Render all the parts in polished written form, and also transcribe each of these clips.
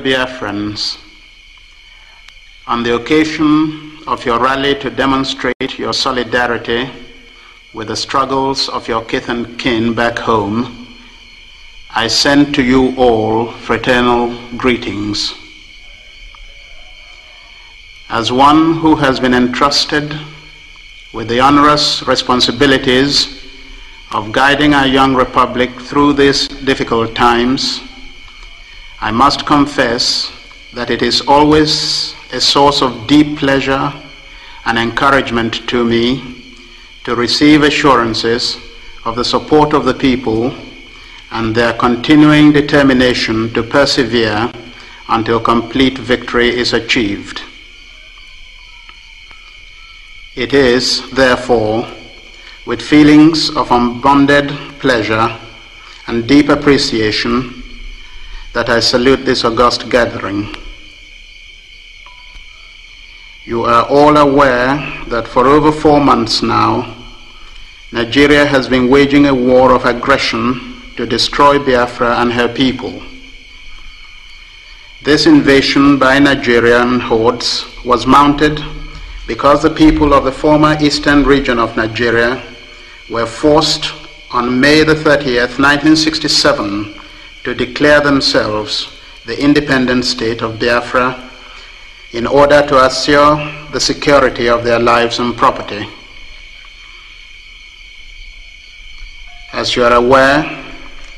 Biafrans, on the occasion of your rally to demonstrate your solidarity with the struggles of your kith and kin back home, I send to you all fraternal greetings. As one who has been entrusted with the onerous responsibilities of guiding our young republic through these difficult times, I must confess that it is always a source of deep pleasure and encouragement to me to receive assurances of the support of the people and their continuing determination to persevere until complete victory is achieved. It is, therefore, with feelings of unbounded pleasure and deep appreciation that I salute this august gathering. You are all aware that for over 4 months now, Nigeria has been waging a war of aggression to destroy Biafra and her people. This invasion by Nigerian hordes was mounted because the people of the former eastern region of Nigeria were forced on May the 30th, 1967, to declare themselves the independent state of Biafra in order to assure the security of their lives and property. As you are aware,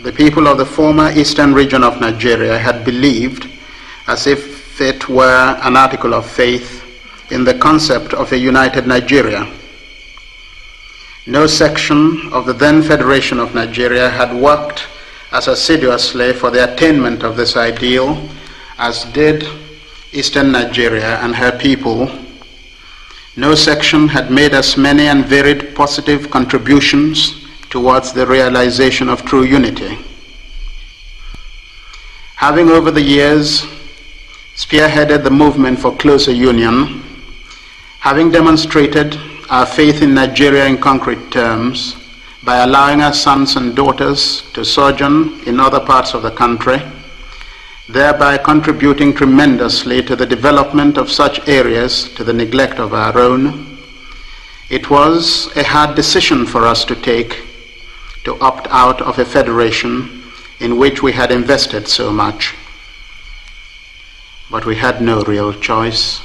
the people of the former eastern region of Nigeria had believed, as if it were an article of faith, in the concept of a united Nigeria. No section of the then Federation of Nigeria had worked as assiduously for the attainment of this ideal as did Eastern Nigeria and her people. No section had made as many and varied positive contributions towards the realization of true unity. Having over the years spearheaded the movement for closer union, having demonstrated our faith in Nigeria in concrete terms by allowing our sons and daughters to sojourn in other parts of the country, thereby contributing tremendously to the development of such areas to the neglect of our own, it was a hard decision for us to take to opt out of a federation in which we had invested so much. But we had no real choice.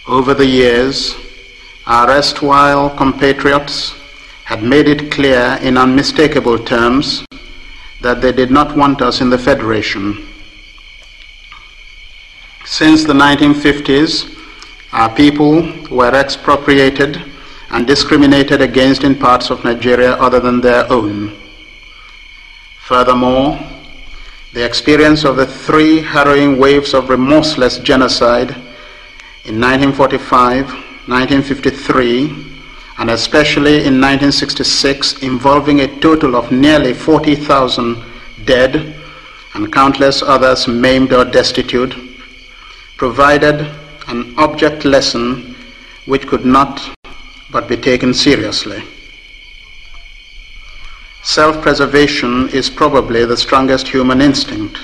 Over the years, our erstwhile compatriots had made it clear in unmistakable terms that they did not want us in the Federation. Since the 1950s, our people were expropriated and discriminated against in parts of Nigeria other than their own. Furthermore, the experience of the 3 harrowing waves of remorseless genocide in 1945, 1953, and especially in 1966, involving a total of nearly 40,000 dead and countless others maimed or destitute, provided an object lesson which could not but be taken seriously. Self-preservation is probably the strongest human instinct,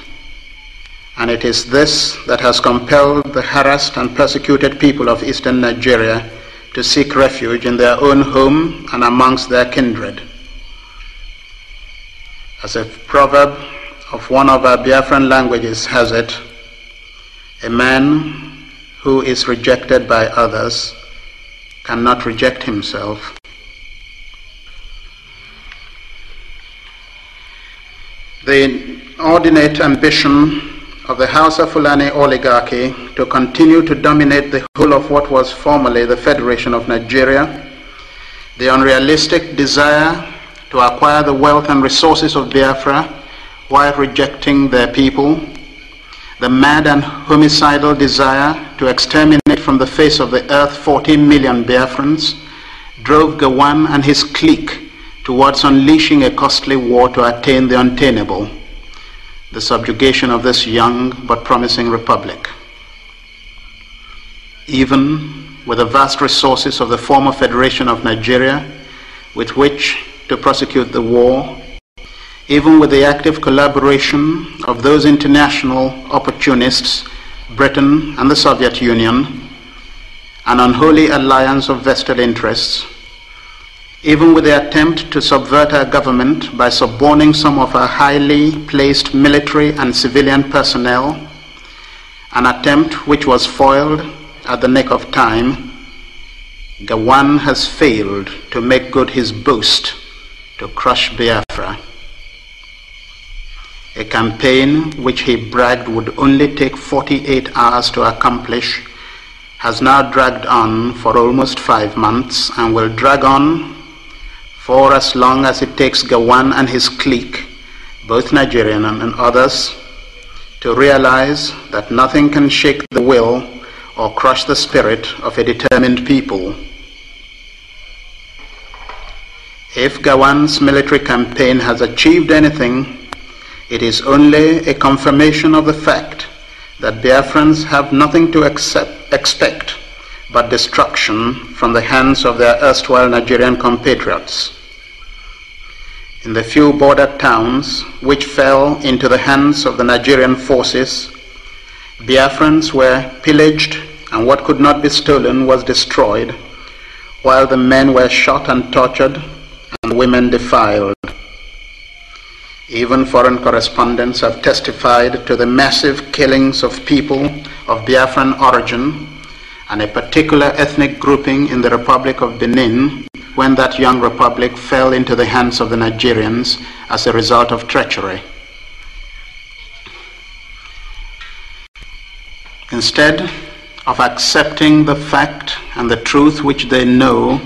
and it is this that has compelled the harassed and persecuted people of eastern Nigeria to seek refuge in their own home and amongst their kindred. As a proverb of one of our Biafran languages has it, a man who is rejected by others cannot reject himself. The inordinate ambition of the Hausa Fulani oligarchy to continue to dominate the whole of what was formerly the Federation of Nigeria, the unrealistic desire to acquire the wealth and resources of Biafra while rejecting their people, the mad and homicidal desire to exterminate from the face of the earth 14 million Biafrans, drove Gawan and his clique towards unleashing a costly war to attain the unattainable, the subjugation of this young but promising republic. Even with the vast resources of the former Federation of Nigeria with which to prosecute the war, even with the active collaboration of those international opportunists, Britain and the Soviet Union, an unholy alliance of vested interests, even with the attempt to subvert our government by suborning some of our highly placed military and civilian personnel, an attempt which was foiled at the nick of time, Gawan has failed to make good his boast to crush Biafra. A campaign which he bragged would only take 48 hours to accomplish has now dragged on for almost 5 months and will drag on for as long as it takes Gawan and his clique, both Nigerian and others, to realize that nothing can shake the will or crush the spirit of a determined people. If Gawan's military campaign has achieved anything, it is only a confirmation of the fact that Biafrans have nothing to expect but destruction from the hands of their erstwhile Nigerian compatriots. In the few border towns which fell into the hands of the Nigerian forces, Biafrans were pillaged and what could not be stolen was destroyed, while the men were shot and tortured and women defiled. Even foreign correspondents have testified to the massive killings of people of Biafran origin and a particular ethnic grouping in the Republic of Benin when that young republic fell into the hands of the Nigerians as a result of treachery. Instead of accepting the fact and the truth which they know,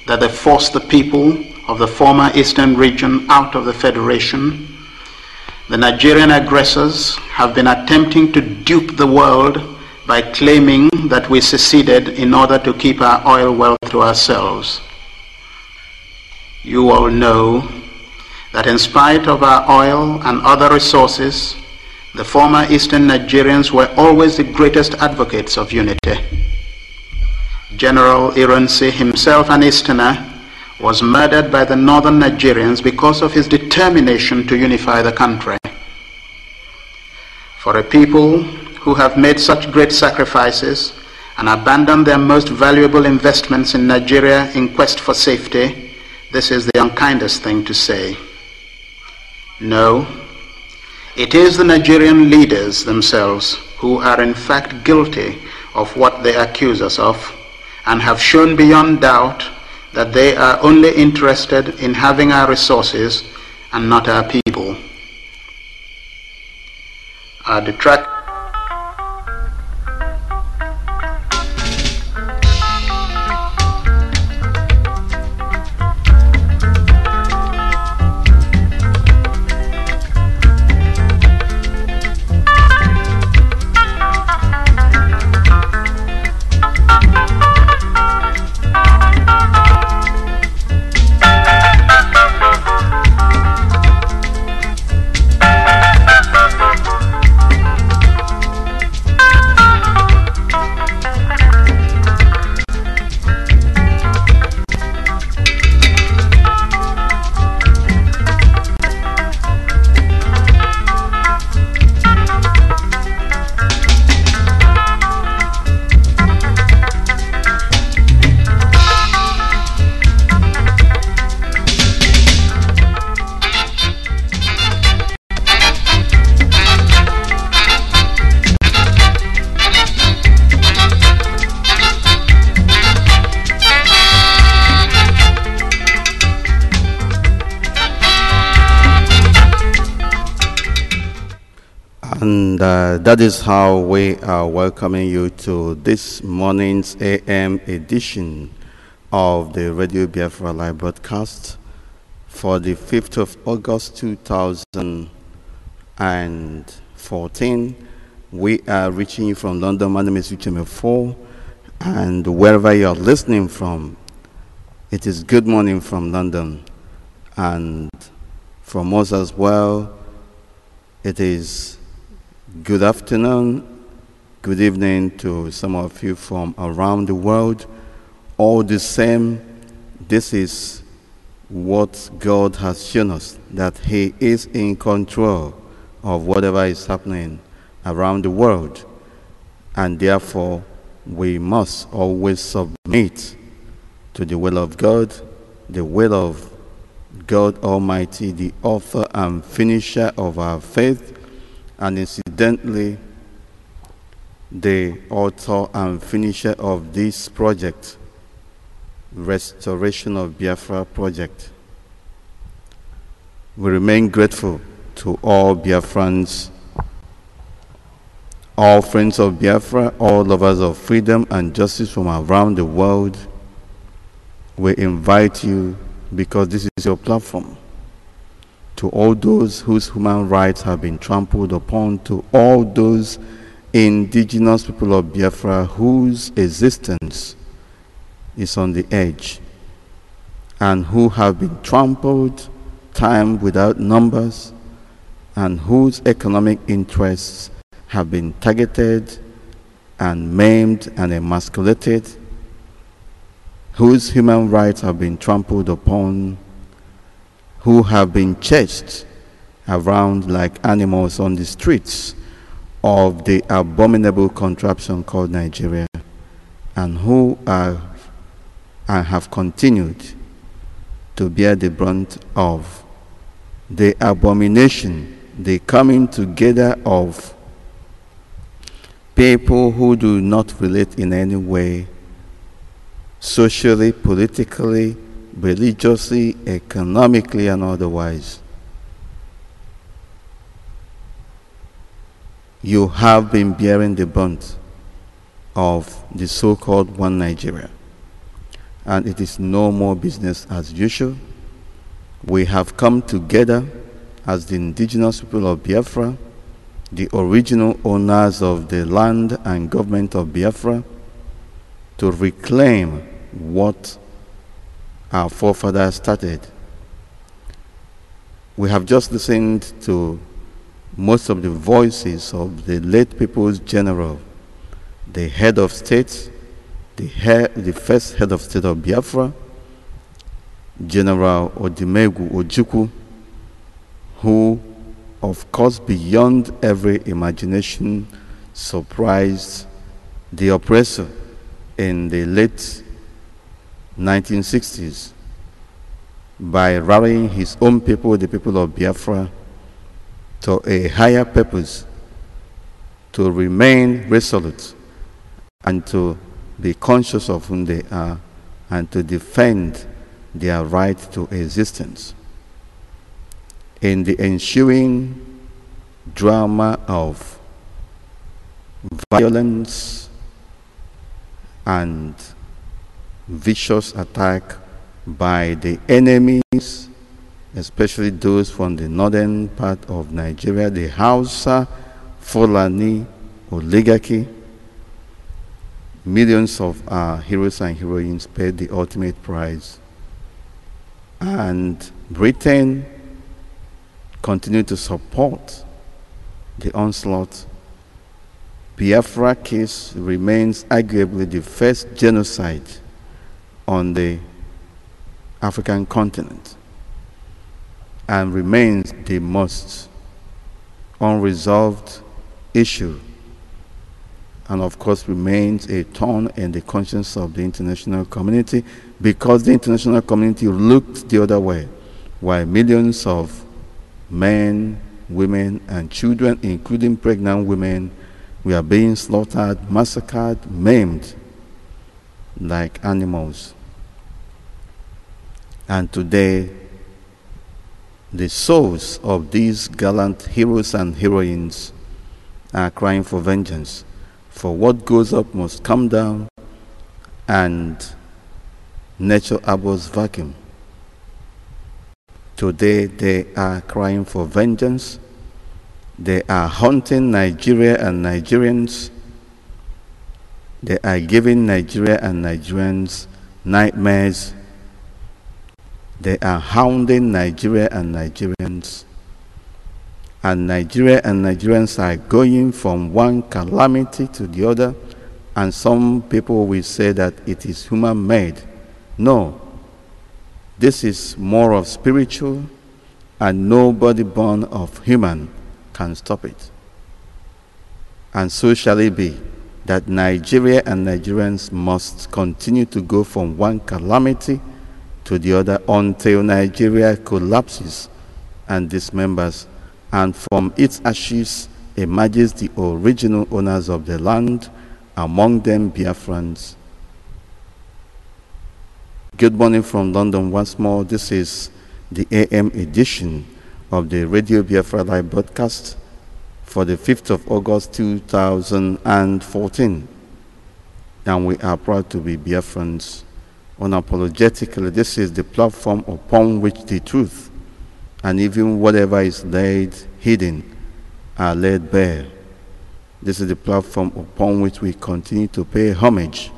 that they forced the people of the former eastern region out of the Federation, the Nigerian aggressors have been attempting to dupe the world by claiming that we seceded in order to keep our oil wealth to ourselves. You all know that in spite of our oil and other resources, the former eastern Nigerians were always the greatest advocates of unity. General Ironsi, himself an Easterner, was murdered by the northern Nigerians because of his determination to unify the country. For a people who have made such great sacrifices and abandoned their most valuable investments in Nigeria in quest for safety, this is the unkindest thing to say. No, it is the Nigerian leaders themselves who are in fact guilty of what they accuse us of and have shown beyond doubt that they are only interested in having our resources and not our people. Our detractors that is how we are welcoming you to this morning's AM edition of the Radio Biafra live broadcast for the 5th of August 2014. We are reaching you from London. My name is Victor 4, and wherever you are listening from, it is good morning from London, and from us as well, it is good afternoon, good evening to some of you from around the world. All the same, this is what God has shown us, that He is in control of whatever is happening around the world, and therefore we must always submit to the will of God, the will of God Almighty, the author and finisher of our faith, and incidentally, the author and finisher of this project, Restoration of Biafra project. We remain grateful to all Biafrans, all friends of Biafra, all lovers of freedom and justice from around the world. We invite you, because this is your platform, to all those whose human rights have been trampled upon, to all those indigenous people of Biafra whose existence is on the edge and who have been trampled time without numbers, and whose economic interests have been targeted and maimed and emasculated, whose human rights have been trampled upon, who have been chased around like animals on the streets of the abominable contraption called Nigeria, and who are and have continued to bear the brunt of the abomination, the coming together of people who do not relate in any way, socially, politically, religiously, economically, and otherwise. You have been bearing the brunt of the so-called One Nigeria, and it is no more business as usual. We have come together as the indigenous people of Biafra, the original owners of the land and government of Biafra, to reclaim what our forefathers started. We have just listened to most of the voices of the late People's General, the head of state, the first head of state of Biafra, General Odimegwu Ojukwu, who, of course, beyond every imagination, surprised the oppressor in the late 1960s by rallying his own people, the people of Biafra, to a higher purpose, to remain resolute and to be conscious of whom they are and to defend their right to existence. In the ensuing drama of violence and vicious attack by the enemies, especially those from the northern part of Nigeria, the Hausa Fulani oligarchy, millions of our heroes and heroines paid the ultimate price. And Britain continued to support the onslaught. Biafra case remains arguably the first genocide on the African continent and remains the most unresolved issue, and of course remains a thorn in the conscience of the international community, because the international community looked the other way while millions of men, women, and children, including pregnant women, were being slaughtered, massacred, maimed like animals. And today, the souls of these gallant heroes and heroines are crying for vengeance. For what goes up must come down, and nature abhors vacuum. Today they are crying for vengeance. They are haunting Nigeria and Nigerians. They are giving Nigeria and Nigerians nightmares. They are hounding Nigeria and Nigerians. And Nigeria and Nigerians are going from one calamity to the other. And some people will say that it is human-made. No. This is more of spiritual, and nobody born of human can stop it. And so shall it be, that Nigeria and Nigerians must continue to go from one calamity to the other until Nigeria collapses and dismembers, and from its ashes emerges the original owners of the land, among them Biafrans. Good morning from London once more. This is the AM edition of the Radio Biafra live broadcast for the 5th of August 2014. And we are proud to be Biafrans. Unapologetically, this is the platform upon which the truth and even whatever is laid hidden are laid bare. This is the platform upon which we continue to pay homage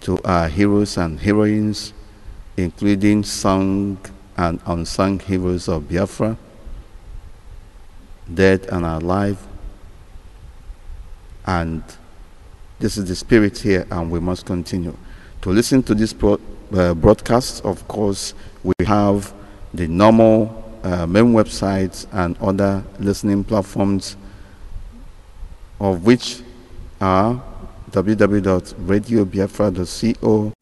to our heroes and heroines, including sung and unsung heroes of Biafra, dead and alive. And this is the spirit here, and we must continue. To listen to this broadcast, of course, we have the normal main websites and other listening platforms, of which are www.radiobiafra.co,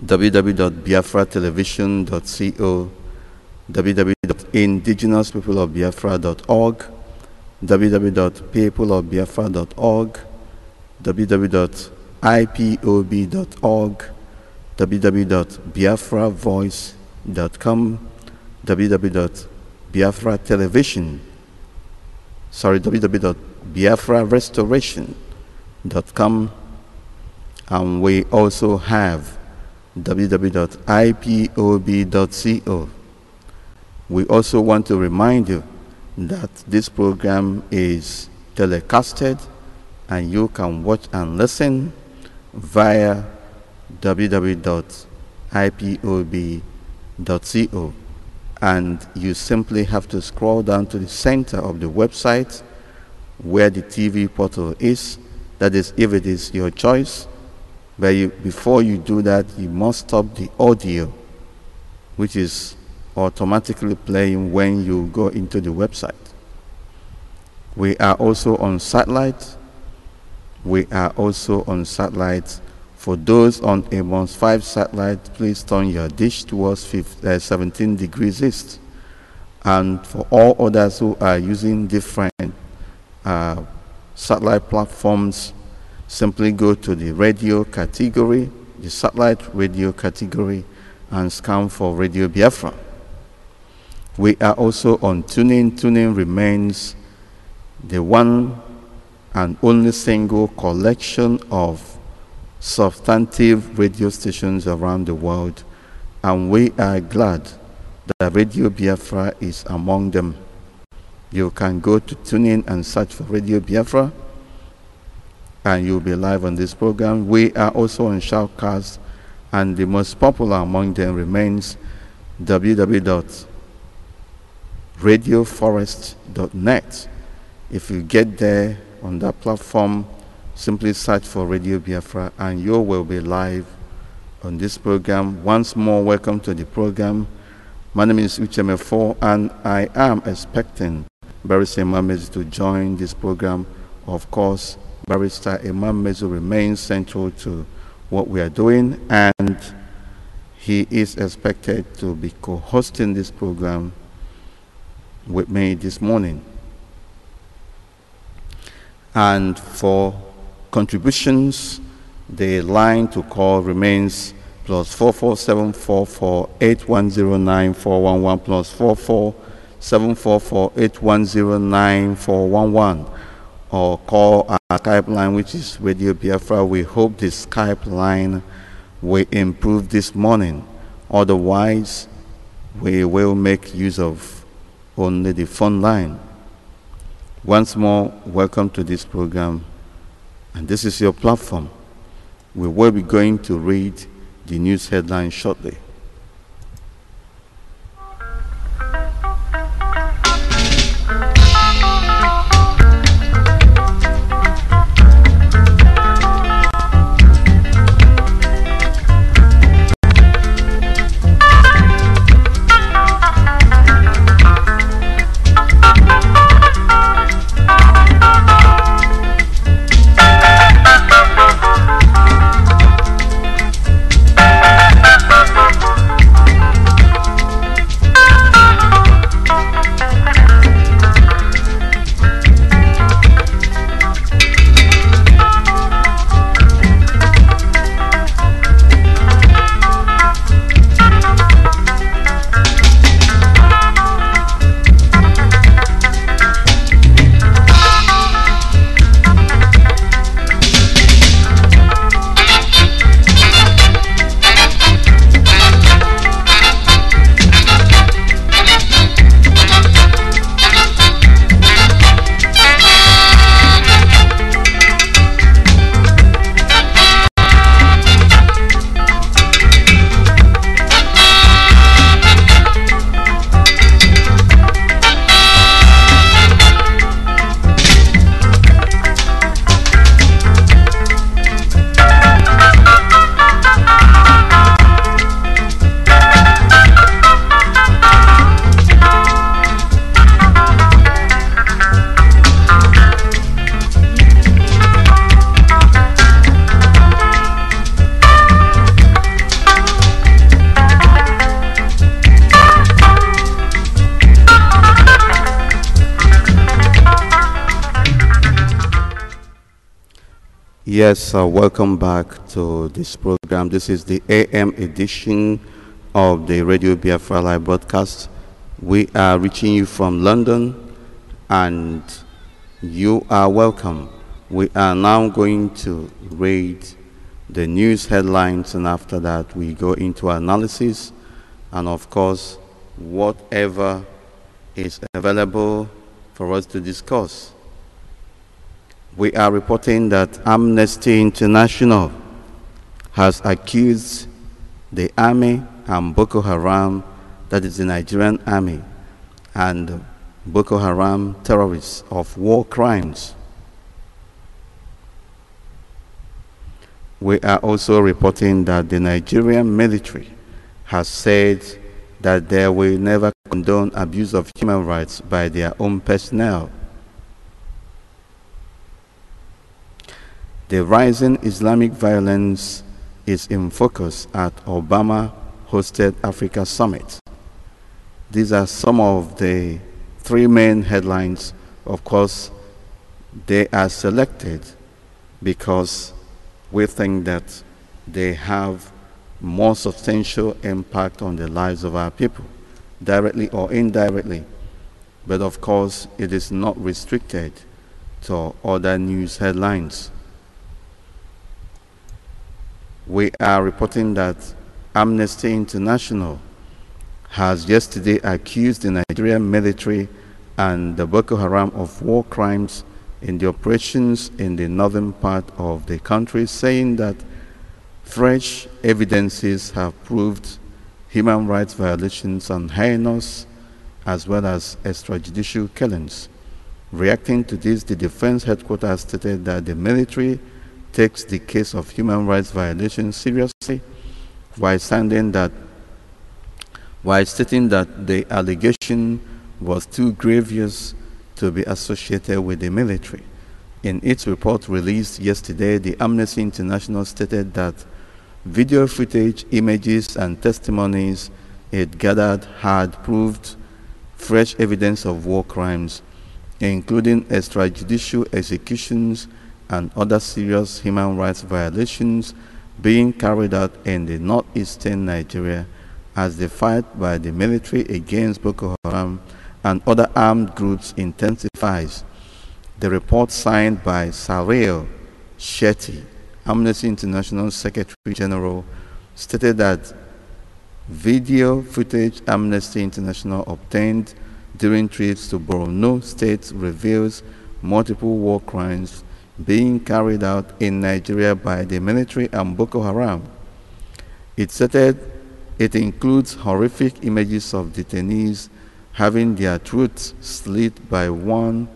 www.biafratelevision.co, www.indigenouspeopleofbiafra.org, www.peopleofbiafra.org, www.ipob.org, www.biafravoice.com, www.biafrarestoration.com, and we also have www.ipob.co. We also want to remind you that this program is telecasted, and you can watch and listen via www.ipob.co, and you simply have to scroll down to the center of the website where the TV portal is. That is, if it is your choice. But before you do that, you must stop the audio, which is automatically playing when you go into the website. We are also on satellite. For those on Amos 5 satellite, please turn your dish towards 17 degrees east. And for all others who are using different satellite platforms, simply go to the radio category, the satellite radio category, and scan for Radio Biafra. We are also on TuneIn. TuneIn remains the one and only single collection of substantive radio stations around the world, and we are glad that Radio Biafra is among them. You can go to TuneIn and search for Radio Biafra, and you'll be live on this program. We are also on Shoutcast, and the most popular among them remains www.radioforest.net. If you get there on that platform, simply search for Radio Biafra, and you will be live on this program. Once more, welcome to the program. My name is Ucheme4, and I am expecting Barrister Imam Mezu to join this program. Of course, Barrister Imam Mezu remains central to what we are doing, and he is expected to be co-hosting this program with me this morning. And for contributions, the line to call remains +447448109411 +447448109411, or call our Skype line, which is Radio Biafra. We hope the Skype line will improve this morning. Otherwise, we will make use of only the phone line. Once more, welcome to this program, and this is your platform. We will be going to read the news headlines shortly. Yes, welcome back to this program. This is the AM edition of the Radio Biafra Live broadcast. We are reaching you from London, and you are welcome. We are now going to read the news headlines, and after that we go into analysis, and of course, whatever is available for us to discuss. We are reporting that Amnesty International has accused the army and Boko Haram, that is the Nigerian army, and Boko Haram terrorists of war crimes. We are also reporting that the Nigerian military has said that they will never condone abuse of human rights by their own personnel. The rising Islamic violence is in focus at Obama-hosted Africa Summit. These are some of the three main headlines. Of course, they are selected because we think that they have more substantial impact on the lives of our people, directly or indirectly. But of course, it is not restricted to other news headlines. We are reporting that Amnesty International has yesterday accused the Nigerian military and the Boko Haram of war crimes in the operations in the northern part of the country, saying that fresh evidences have proved human rights violations and heinous as well as extrajudicial killings. Reacting to this, the defense headquarters stated that the military takes the case of human rights violations seriously, while stating that the allegation was too grievous to be associated with the military. In its report released yesterday, the Amnesty International stated that video footage, images, and testimonies it gathered had proved fresh evidence of war crimes, including extrajudicial executions and other serious human rights violations being carried out in the northeastern Nigeria as the fight by the military against Boko Haram and other armed groups intensifies. The report, signed by Sarel Shetty, Amnesty International Secretary General, stated that video footage Amnesty International obtained during trips to Borno State reveals multiple war crimes being carried out in Nigeria by the military and Boko Haram. It stated it includes horrific images of detainees having their throats slit by one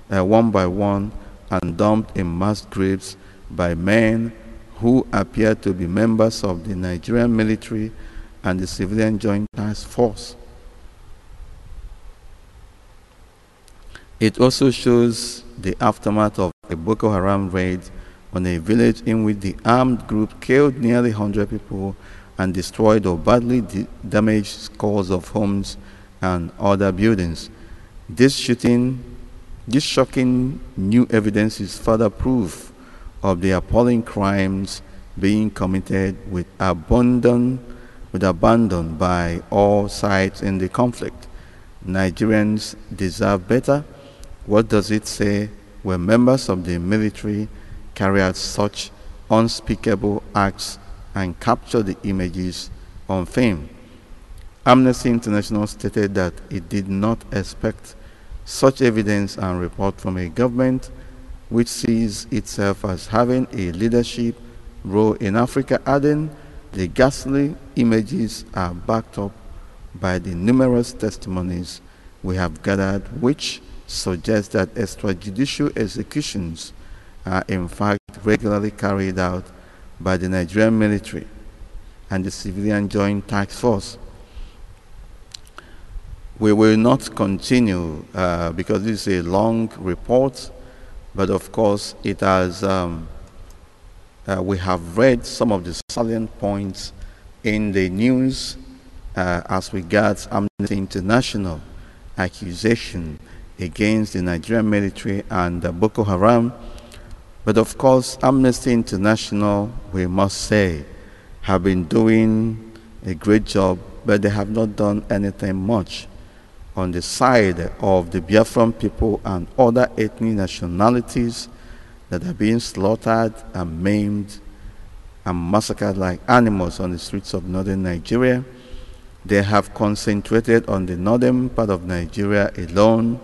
by one and dumped in mass graves by men who appear to be members of the Nigerian military and the Civilian Joint Task Force. It also shows the aftermath of a Boko Haram raid on a village in which the armed group killed nearly 100 people and destroyed or badly damaged scores of homes and other buildings. This shocking new evidence is further proof of the appalling crimes being committed with abandon by all sides in the conflict. Nigerians deserve better. What does it say when members of the military carry out such unspeakable acts and capture the images on film? Amnesty International stated that it did not expect such evidence and report from a government which sees itself as having a leadership role in Africa, adding the ghastly images are backed up by the numerous testimonies we have gathered, which suggest that extrajudicial executions are in fact regularly carried out by the Nigerian military and the Civilian Joint Task Force. We will not continue because this is a long report, but of course it has. We have read some of the salient points in the news as regards Amnesty International accusation against the Nigerian military and Boko Haram. But of course, Amnesty International, we must say, have been doing a great job, but they have not done anything much on the side of the Biafran people and other ethnic nationalities that are being slaughtered and maimed and massacred like animals on the streets of northern Nigeria. They have concentrated on the northern part of Nigeria alone,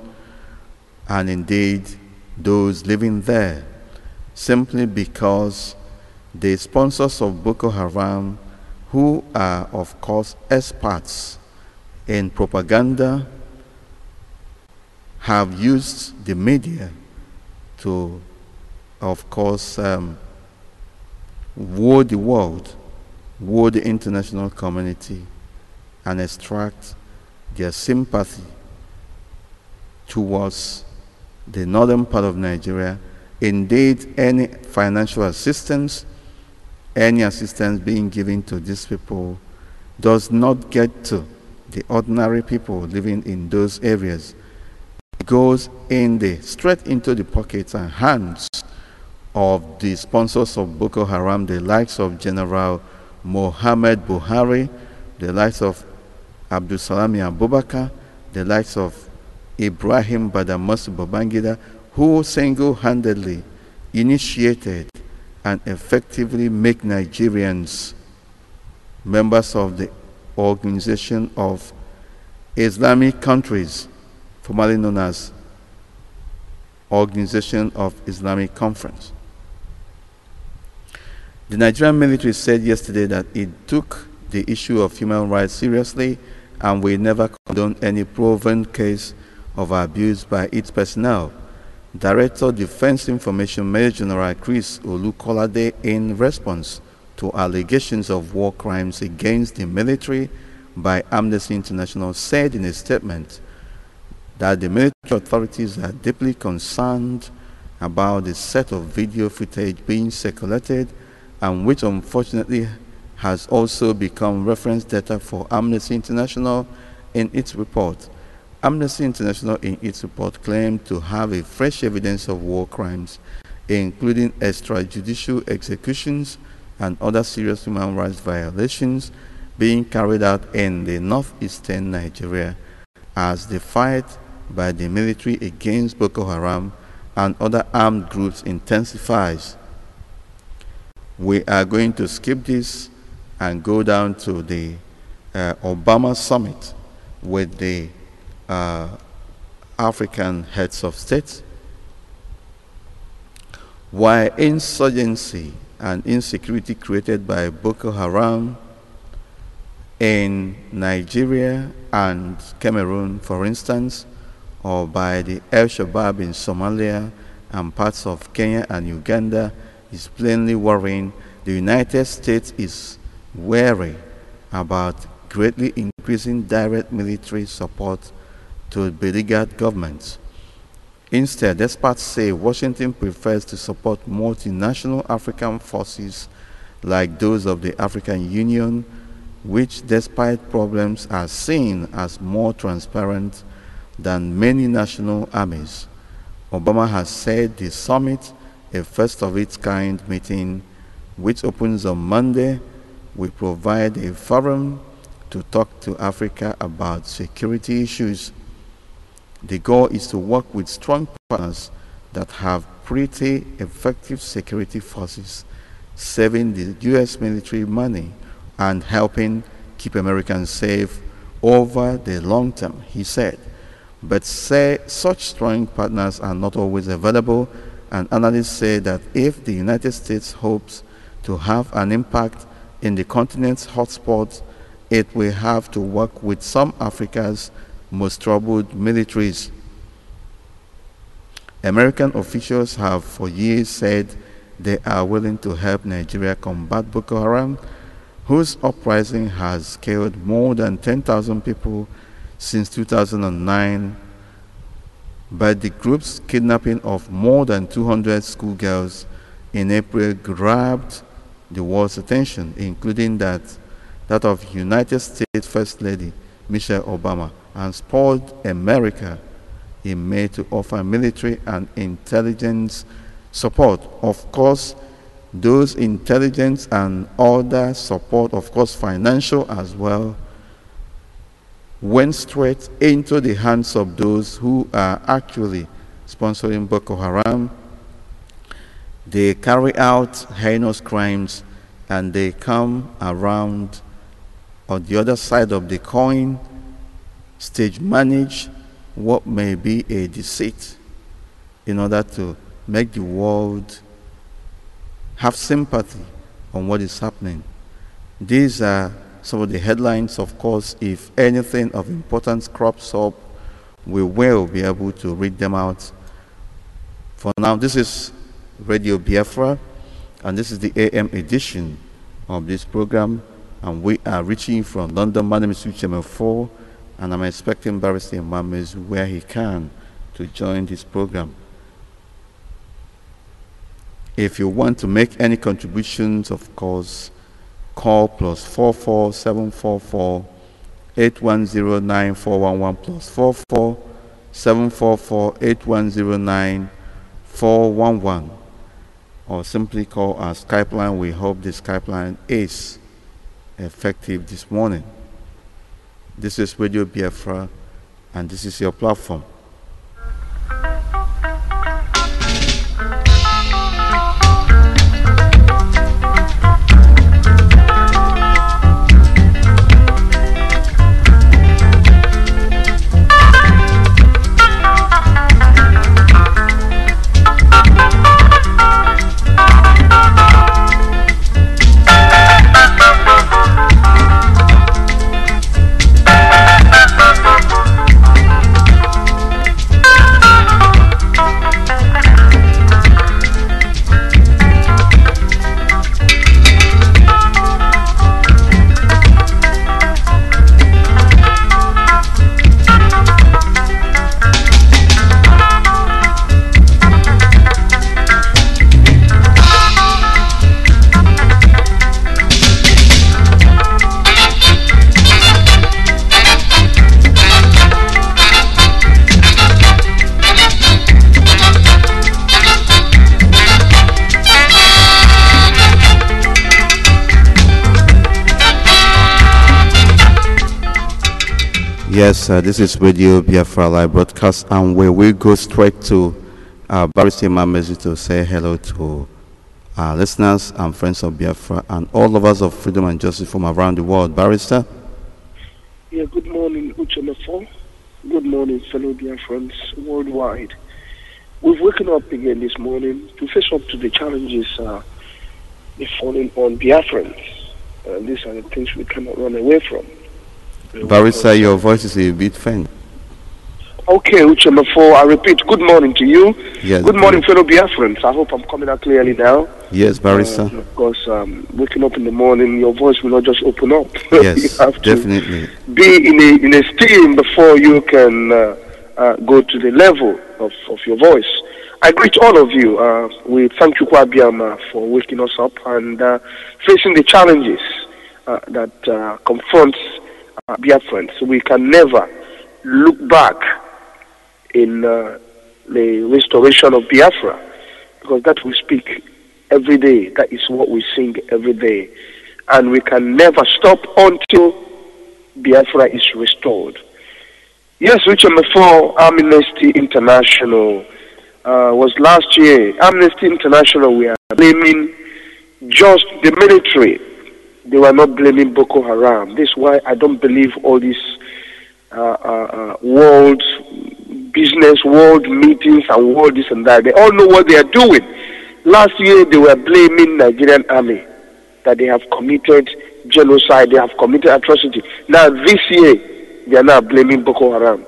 and indeed those living there, simply because the sponsors of Boko Haram, who are of course experts in propaganda, have used the media to, of course, woo the world, woo the international community, and extract their sympathy towards the northern part of Nigeria. Indeed, any financial assistance, any assistance being given to these people does not get to the ordinary people living in those areas. It goes straight into the pockets and hands of the sponsors of Boko Haram, the likes of General Mohammed Buhari, the likes of Abdul Salami Abubakar, the likes of Ibrahim Badamasi Babangida, who single-handedly initiated and effectively make Nigerians members of the Organization of Islamic Countries, formerly known as Organization of Islamic Conference. The Nigerian military said yesterday that it took the issue of human rights seriously and will never condone any proven case of abuse by its personnel. Director Defense Information Major General Chris Olukolade, in response to allegations of war crimes against the military by Amnesty International, said in a statement that the military authorities are deeply concerned about the set of video footage being circulated, and which unfortunately has also become reference data for Amnesty International in its report. Amnesty International in its report claimed to have a fresh evidence of war crimes, including extrajudicial executions and other serious human rights violations being carried out in the northeastern Nigeria as the fight by the military against Boko Haram and other armed groups intensifies. We are going to skip this and go down to the Obama summit with the African heads of state. While insurgency and insecurity created by Boko Haram in Nigeria and Cameroon, for instance, or by the El Shabaab in Somalia and parts of Kenya and Uganda, is plainly worrying, the United States is wary about greatly increasing direct military support to beleaguered governments. Instead, experts say Washington prefers to support multinational African forces like those of the African Union, which, despite problems, are seen as more transparent than many national armies. Obama has said the summit, a first-of-its-kind meeting, which opens on Monday, will provide a forum to talk to Africa about security issues. The goal is to work with strong partners that have pretty effective security forces, saving the U.S. military money and helping keep Americans safe over the long term, he said. But such strong partners are not always available, and analysts say that if the United States hopes to have an impact in the continent's hotspots, it will have to work with some of Africa's most troubled militaries. American officials have for years said they are willing to help Nigeria combat Boko Haram, whose uprising has killed more than 10,000 people since 2009, but the group's kidnapping of more than 200 schoolgirls in April grabbed the world's attention, including that of United States First Lady Michelle Obama, and spurred America in May to offer military and intelligence support. Of course, those intelligence and other support, of course financial as well, went straight into the hands of those who are actually sponsoring Boko Haram. They carry out heinous crimes and they come around on the other side of the coin, stage manage what may be a deceit in order to make the world have sympathy on what is happening. These are some of the headlines. Of course, if anything of importance crops up, we will be able to read them out. For now, this is Radio Biafra, and this is the AM edition of this program, and we are reaching from London. My name is Ucheme 4, and I'm expecting Barrister Mames where he can to join this program. If you want to make any contributions, of course, call +44 744 8109 411 +44 744 8109 411, or simply call our Skype line. We hope the Skype line is effective this morning. This is Radio Biafra, and this is your platform. Yes, this is Radio Biafra live broadcast, and where we go straight to Barrister Mamezu to say hello to our listeners and friends of Biafra and all lovers of freedom and justice from around the world. Barrister? Yeah, good morning, Uchemefo. Good morning, fellow Biafrans worldwide. We've woken up again this morning to face up to the challenges falling on Biafrans. These are the things we cannot run away from. Barrister, your voice is a bit faint. Okay, Uchemefo, I repeat, good morning to you. Yes, good morning, fellow Biafrans. I hope I'm coming out clearly now. Yes, Barrister. Of course, waking up in the morning, your voice will not just open up. Yes, you have definitely. To be in a steam before you can go to the level of your voice. I greet all of you. We thank you, Kwabiama, for waking us up and facing the challenges that confronts Biafrans. So we can never look back in the restoration of Biafra, because that we speak every day. That is what we sing every day. And we can never stop until Biafra is restored. Yes, Uchemefo, Amnesty International was last year. Amnesty International, we are blaming just the military. They were not blaming Boko Haram. This is why I don't believe all these world business, world meetings, and world this and that. They all know what they are doing. Last year, they were blaming Nigerian army that they have committed genocide, they have committed atrocity. Now, this year, they are now blaming Boko Haram.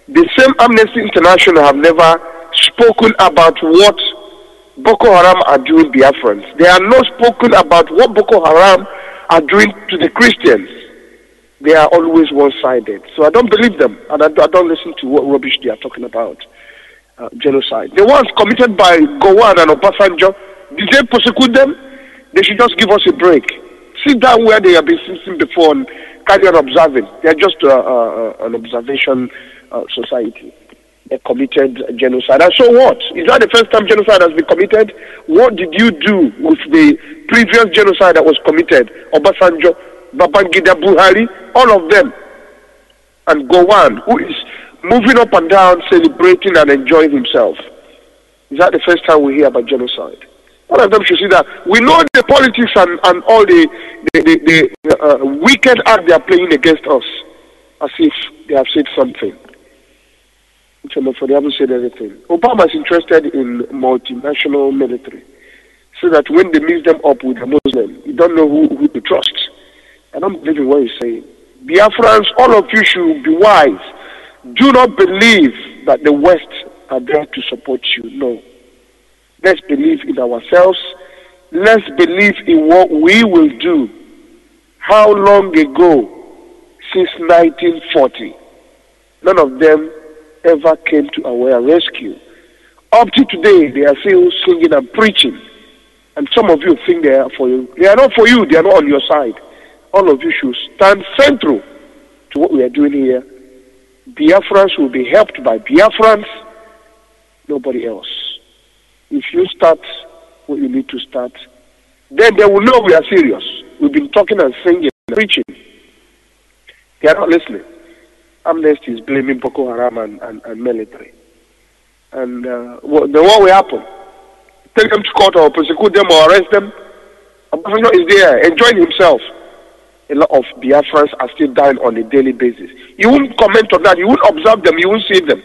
The same Amnesty International have never spoken about what Boko Haram are doing Biafrans. They are not spoken about what Boko Haram are doing to the Christians. They are always one-sided. So I don't believe them, and I don't listen to what rubbish they are talking about. Genocide. The ones committed by Gowon and Obasanjo, did they prosecute them? They should just give us a break. Sit down where they have been sitting before and carry on observing. They are just an observation society. they committed genocide. And so what? Is that the first time genocide has been committed? What did you do with the previous genocide that was committed? Obasanjo, Babangida Buhari, all of them. And Gowon, who is moving up and down, celebrating and enjoying himself. Is that the first time we hear about genocide? All of them should see that. We know the politics and all the wicked act they are playing against us, as if they have said something. They haven't said anything. Obama is interested in multinational military, so that when they mix them up with a Muslim, you don't know who to trust. I don't believe in what he's saying. Biafrans, all of you should be wise. Do not believe that the West are there to support you. No. Let's believe in ourselves. Let's believe in what we will do. How long ago? Since 1940. None of them ever came to our rescue. Up to today, they are still singing and preaching. And some of you think they are for you. They are not for you. They are not on your side. All of you should stand central to what we are doing here. Biafrans will be helped by Biafrans, nobody else. If you start what you need to start, then they will know we are serious. We've been talking and singing and preaching. They are not listening. Amnesty is blaming Boko Haram and military. And what will happen? Take them to court or persecute them or arrest them. Obasanjo is there, enjoying himself. A lot of Biafrans are still dying on a daily basis. You won't comment on that. You won't observe them. You won't see them.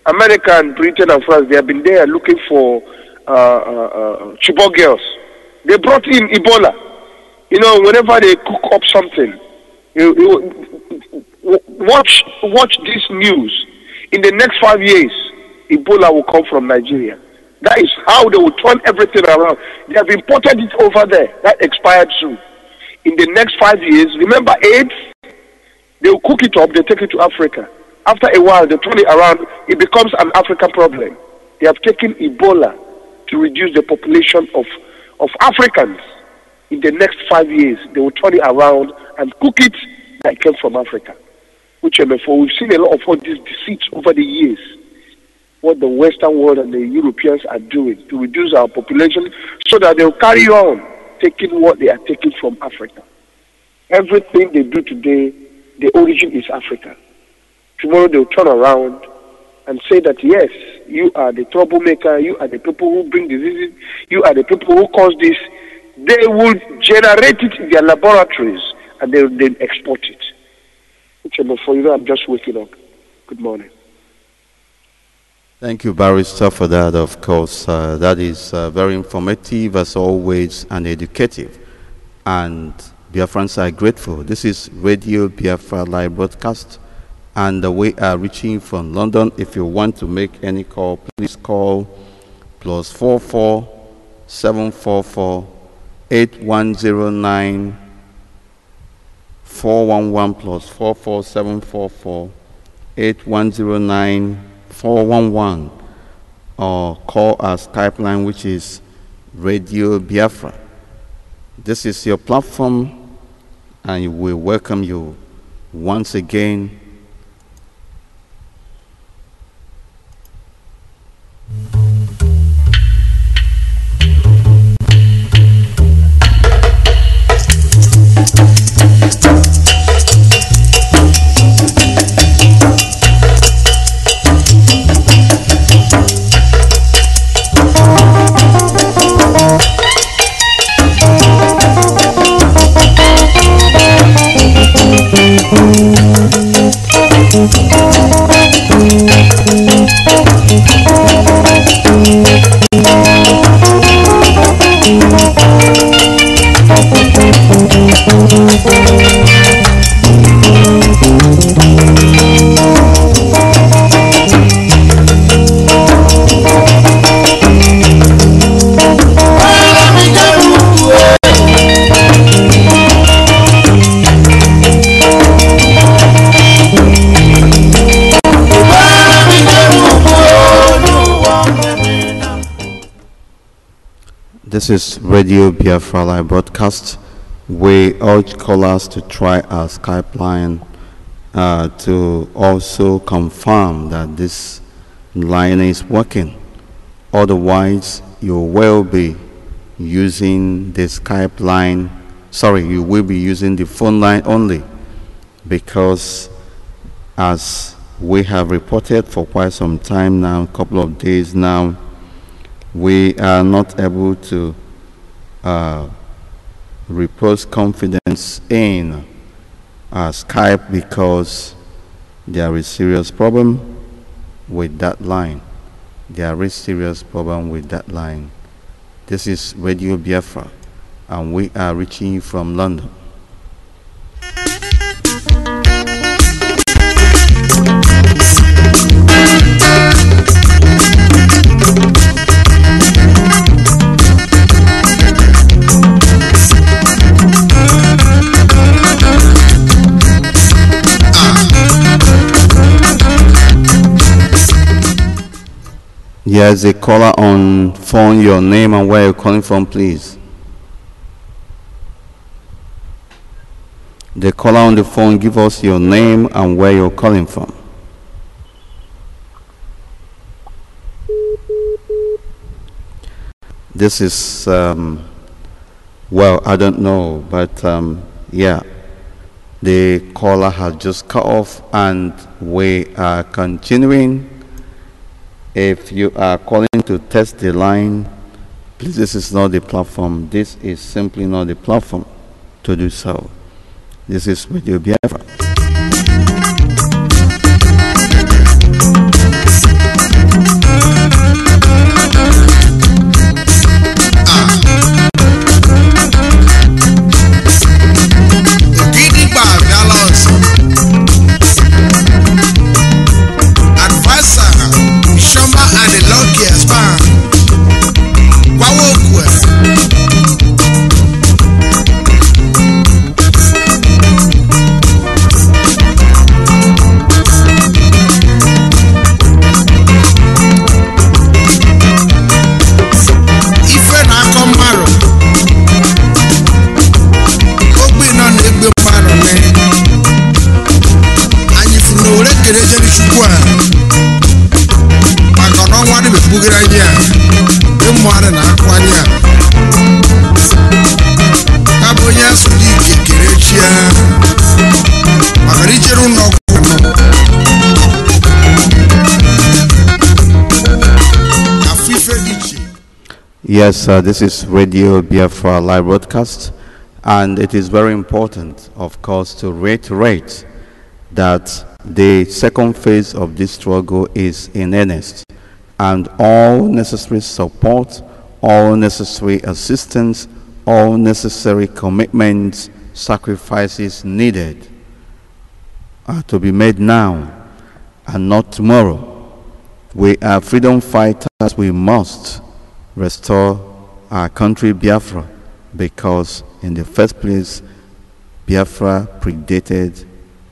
America and Britain and France, they have been there looking for Chibok girls. They brought in Ebola. You know, whenever they cook up something, watch this news. In the next 5 years, Ebola will come from Nigeria. That is how they will turn everything around. They have imported it over there. That expired soon. In the next 5 years, remember AIDS? They will cook it up, they take it to Africa. After a while, they turn it around, it becomes an African problem. They have taken Ebola to reduce the population of Africans. In the next 5 years, they will turn it around and cook it like it came from Africa. Which, we've seen a lot of all these deceits over the years. What the Western world and the Europeans are doing to reduce our population so that they'll carry on taking what they are taking from Africa. Everything they do today, the origin is Africa. Tomorrow they'll turn around and say that, yes, you are the troublemaker, you are the people who bring diseases, you are the people who cause this. They will generate it in their laboratories and they'll then export it. For you, I'm just waking up. Good morning. Thank you, Barrister, for that, of course. That is very informative, as always, and educative. And Biafrans are grateful. This is Radio Biafra live broadcast, and we are reaching from London. If you want to make any call, please call +44 744 8109 411 +44 744 8109 411, or call our Skype line, which is Radio Biafra. This is your platform, and we welcome you once again. This is Radio Biafra live broadcast. We urge callers to try our Skype line to also confirm that this line is working. Otherwise, you will be using the Skype line. Sorry, you will be using the phone line only, because as we have reported for quite some time now, a couple of days now, we are not able to repose confidence in Skype because there is serious problem with that line. There is serious problem with that line. This is Radio Biafra, and we are reaching you from London. Here's a caller on phone. Your name and where you're calling from, please. The caller on the phone, give us your name and where you're calling from. This is, well, I don't know, but yeah, the caller has just cut off and we are continuing. If you are calling to test the line, please, this is not the platform. This is simply not the platform to do so. This is Radio Biafra. Yes, this is Radio Biafra live broadcast, and it is very important, of course, to reiterate that the second phase of this struggle is in earnest, and all necessary support, all necessary assistance, all necessary commitments, sacrifices needed are to be made now and not tomorrow. We are freedom fighters. We must restore our country Biafra, because in the first place Biafra predated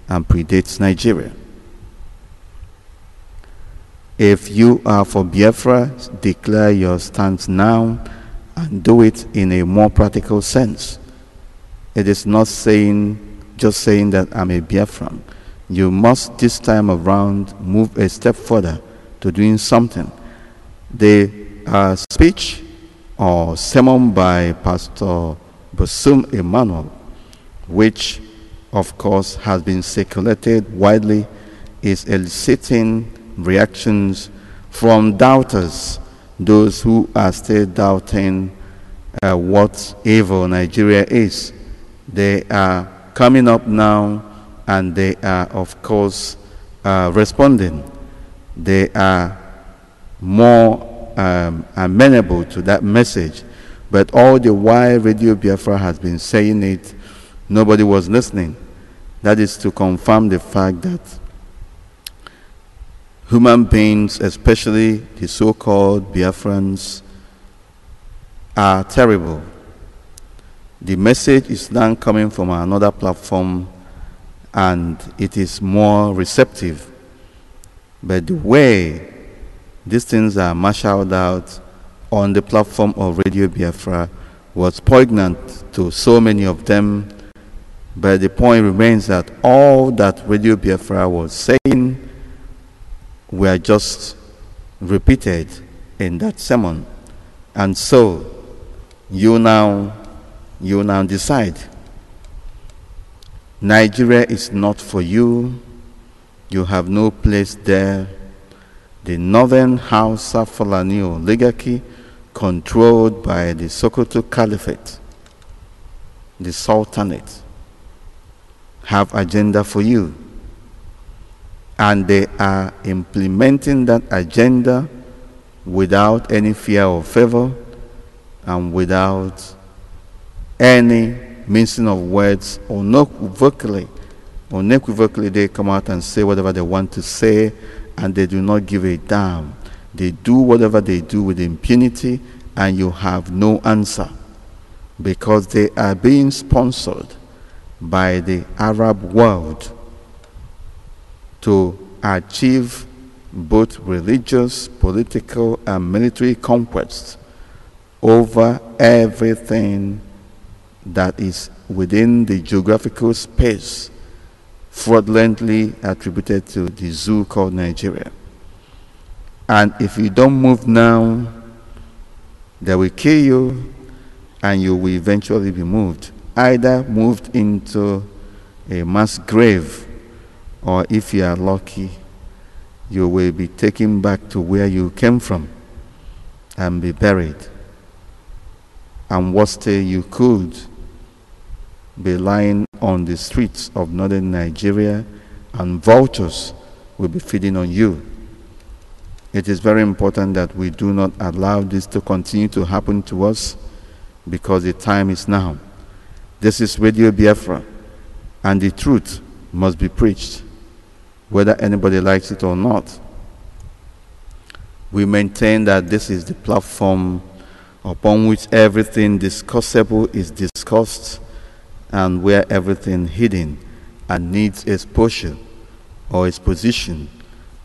and predates Nigeria. If you are for Biafra, declare your stance now and do it in a more practical sense. It is not just saying that I'm a Biafran. You must this time around move a step further to doing something. The speech or sermon by Pastor Bosum Emmanuel, which of course has been circulated widely, is eliciting reactions from doubters, those who are still doubting what evil Nigeria is. They are coming up now and they are of course responding. They are more amenable to that message, but all the while Radio Biafra has been saying it, nobody was listening. That is to confirm the fact that human beings, especially the so-called Biafrans, are terrible. The message is now coming from another platform and it is more receptive, but the way these things are marshaled out on the platform of Radio Biafra was poignant to so many of them. But the point remains that all that Radio Biafra was saying were just repeated in that sermon. And so you now decide. Nigeria is not for you. You have no place there. The Northern Hausa Fulani oligarchy, controlled by the Sokoto Caliphate, the Sultanate, have agenda for you. And they are implementing that agenda without any fear or favor and without any mincing of words, or unequivocally they come out and say whatever they want to say, and they do not give a damn. They do whatever they do with impunity, and you have no answer, because they are being sponsored by the Arab world to achieve both religious, political, and military conquests over everything that is within the geographical space fraudulently attributed to the zoo called Nigeria. And if you don't move now, they will kill you, and you will eventually be moved, either moved into a mass grave, or if you are lucky, you will be taken back to where you came from and be buried. And what still you could be lying on the streets of northern Nigeria, and vultures will be feeding on you. It is very important that we do not allow this to continue to happen to us, because the time is now. This is Radio Biafra, and the truth must be preached, whether anybody likes it or not. We maintain that this is the platform upon which everything discussable is discussed, and where everything hidden and needs exposure or exposition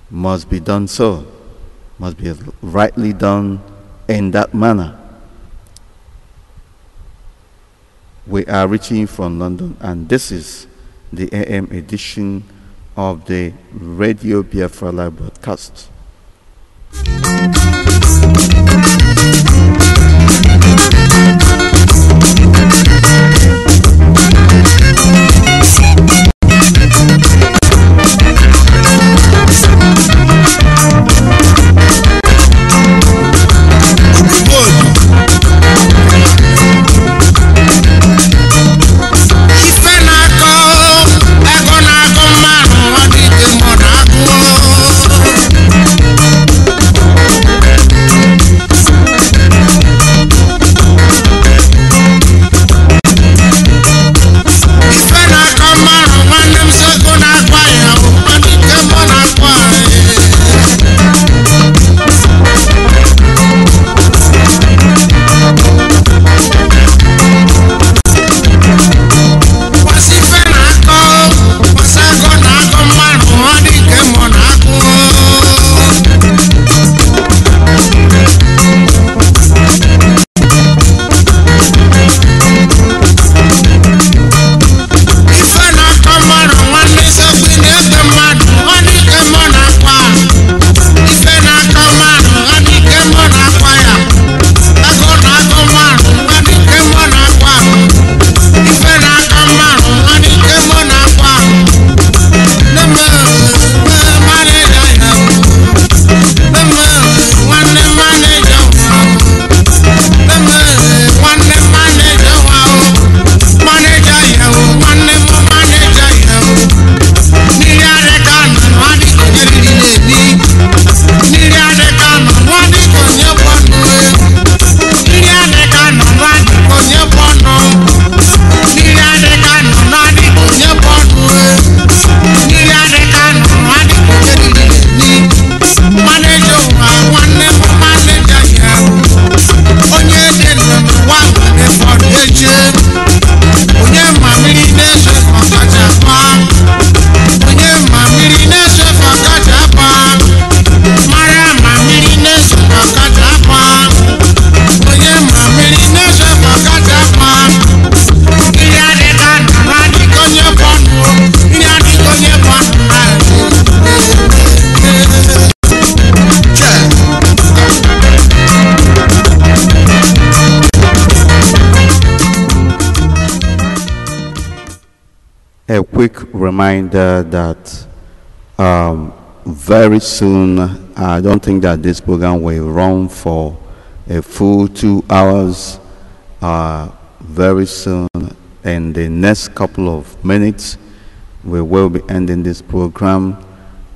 must be done so, must be rightly done in that manner. We are reaching from London, and this is the AM edition of the Radio Biafra live broadcast. a quick reminder that very soon, I don't think that this program will run for a full 2 hours. Very soon, in the next couple of minutes, we will be ending this program.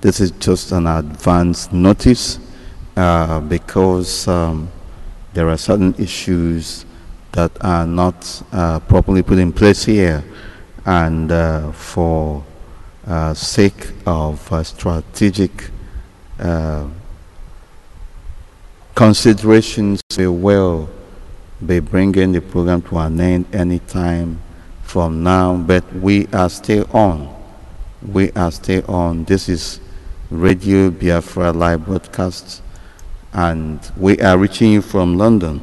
This is just an advance notice because there are certain issues that are not properly put in place here, and for sake of strategic considerations, we will be bringing the program to an end anytime from now, but we are still on. We are still on. This is Radio Biafra live broadcast, and we are reaching you from London.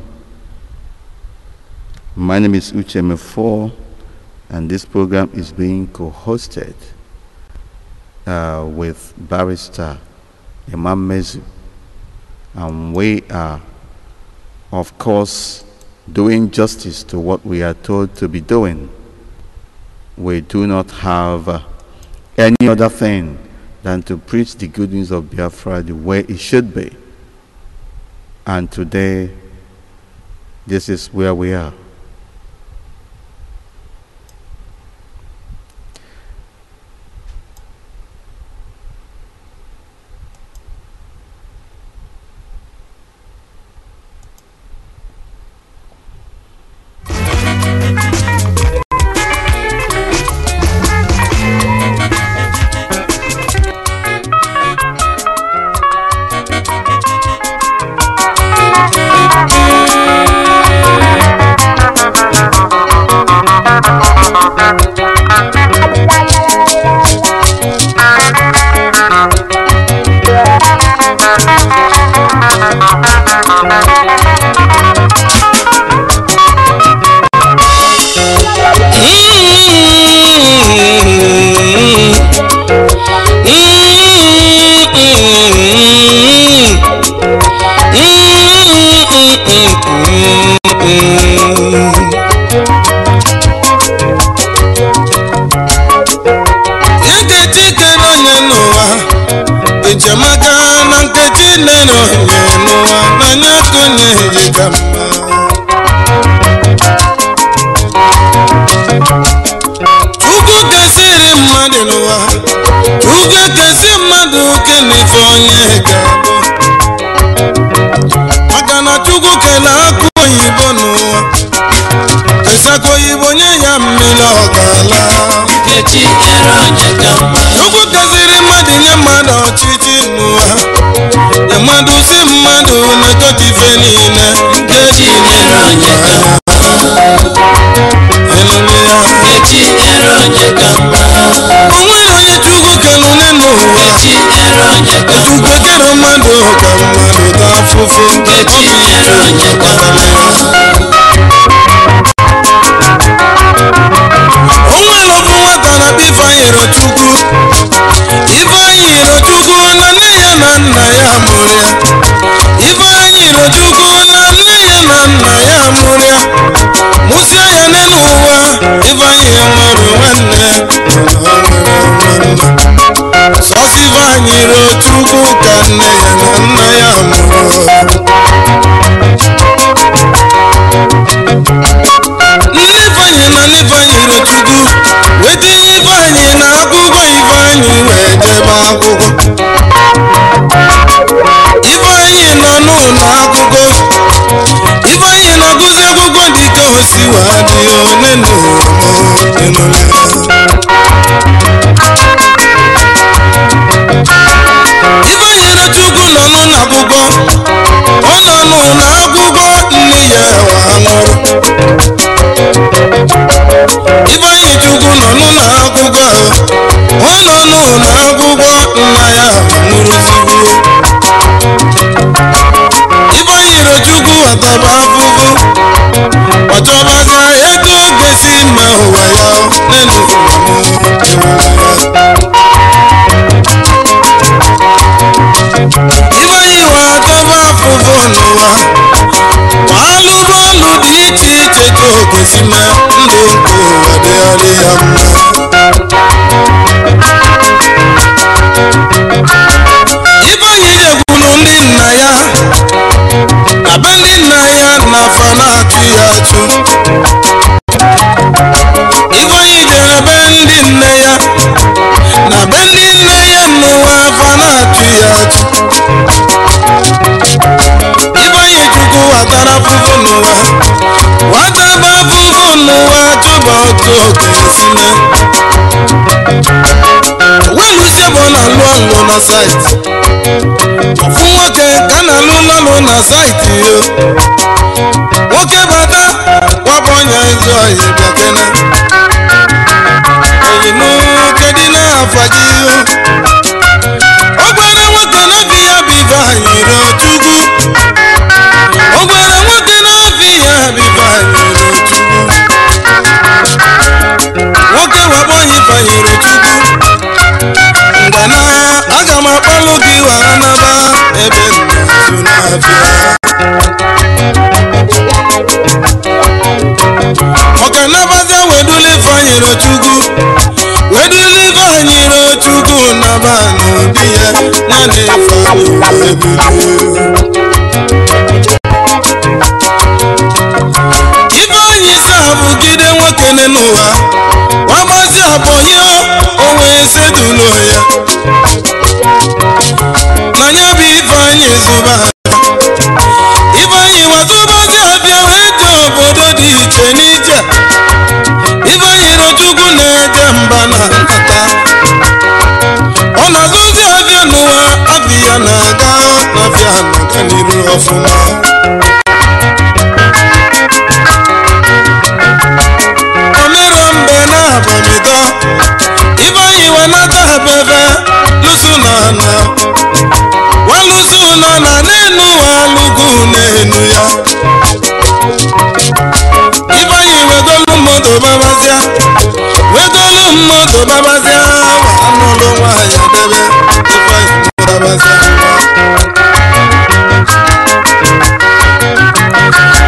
My name is Ucheme4, and this program is being co-hosted with Barrister Imam Mezu, and we are, of course, doing justice to what we are told to be doing. We do not have any other thing than to preach the good news of Biafra the way it should be. And today, this is where we are. Sima ndo ko ade ade amma na fanatu ya tu Ivanyi jere bendi nne ya na bendi nne ya n'ụwa fanatu ya tu Ivanyi chukwu watara fufu n'ụwa wataba fufu n'ụwa tụba otu okesine weluzie bụ na lụọ nlụ na saịtị ofu nwoke ka na alụ nlụ na saịtị yo nwoke bata wapụ onye ezi oyi bịakene oyinu kedị n'afa gị o gwere nwoke n'obi ya bụ ibe anyịrị otugu o gwere nwoke n'obi ya bụ ibe anyịrị otugu nwoke wapụ onye banyere otugu ngana aga m akpalụ gị wara naba ebe nnazu na-abịa ọka nabaza weduli fanyere otugu naba n'obi ya na na-efe ibe onye isi abụgide nwoke n'ụwa wagbazi abụghị onwe esedulo ya n'anya bụ Ifeanyi zụba Ifeanyi wazụbazi abịa wee jee obodo dị iche n'iche Ifeanyi rochukwu na-eje mba na nkata ọ na-azụzi abịa n'ụwa abịa na-aga n'abịa n'aka n'iru ọfụma omero mbe na abamido Ifeanyi wenata bebe lusu na na walusu na na n'enu walugu n'enu ya Ifeanyi wegolu mmodo babazia anụlụ nwaanyị debe Ifeanyi babazia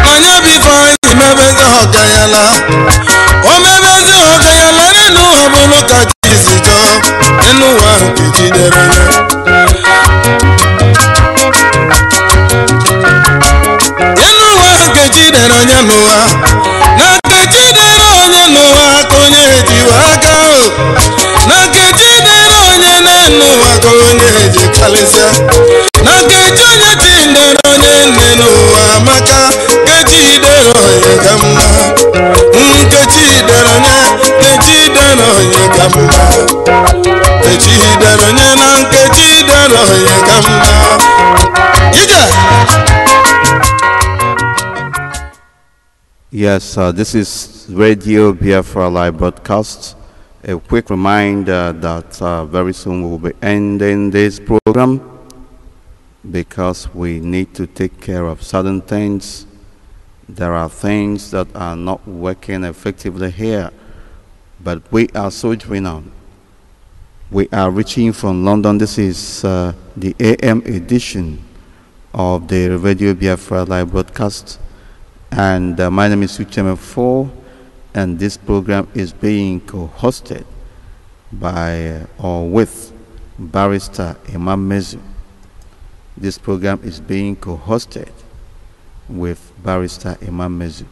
manya bụ Ifeanyi mebezi ọgayala o mebezi ọgayala n'enu ọbụlụ ka jizi chọọ n'enu ụwa nke jidere ya n'enu ụwa nke jidere onye n'ụwa na nke jidere onye n'ụwa ka onye ejiwe aka na nke jidere onye n'enu ụwa ka onye eji kalịsịa na nke ji onye jidere onye nne n'ụwa maka nkeji idere onye ka mma nkeji idere onye ka mma nkeji idere onye na nkeji idere onye ka mma ije. Yes, this is Radio Biafra Live Broadcast. A quick reminder that very soon we will be ending this program because we need to take care of certain things. There are things that are not working effectively here, but we are soldiering on. We are reaching from London. This is the AM edition of the Radio Biafra Live Broadcast. And my name is Ucheme4, and this program is being co-hosted by or with Barrister Imam Mezu. This program is being co-hosted with Barrister Imam Mezu.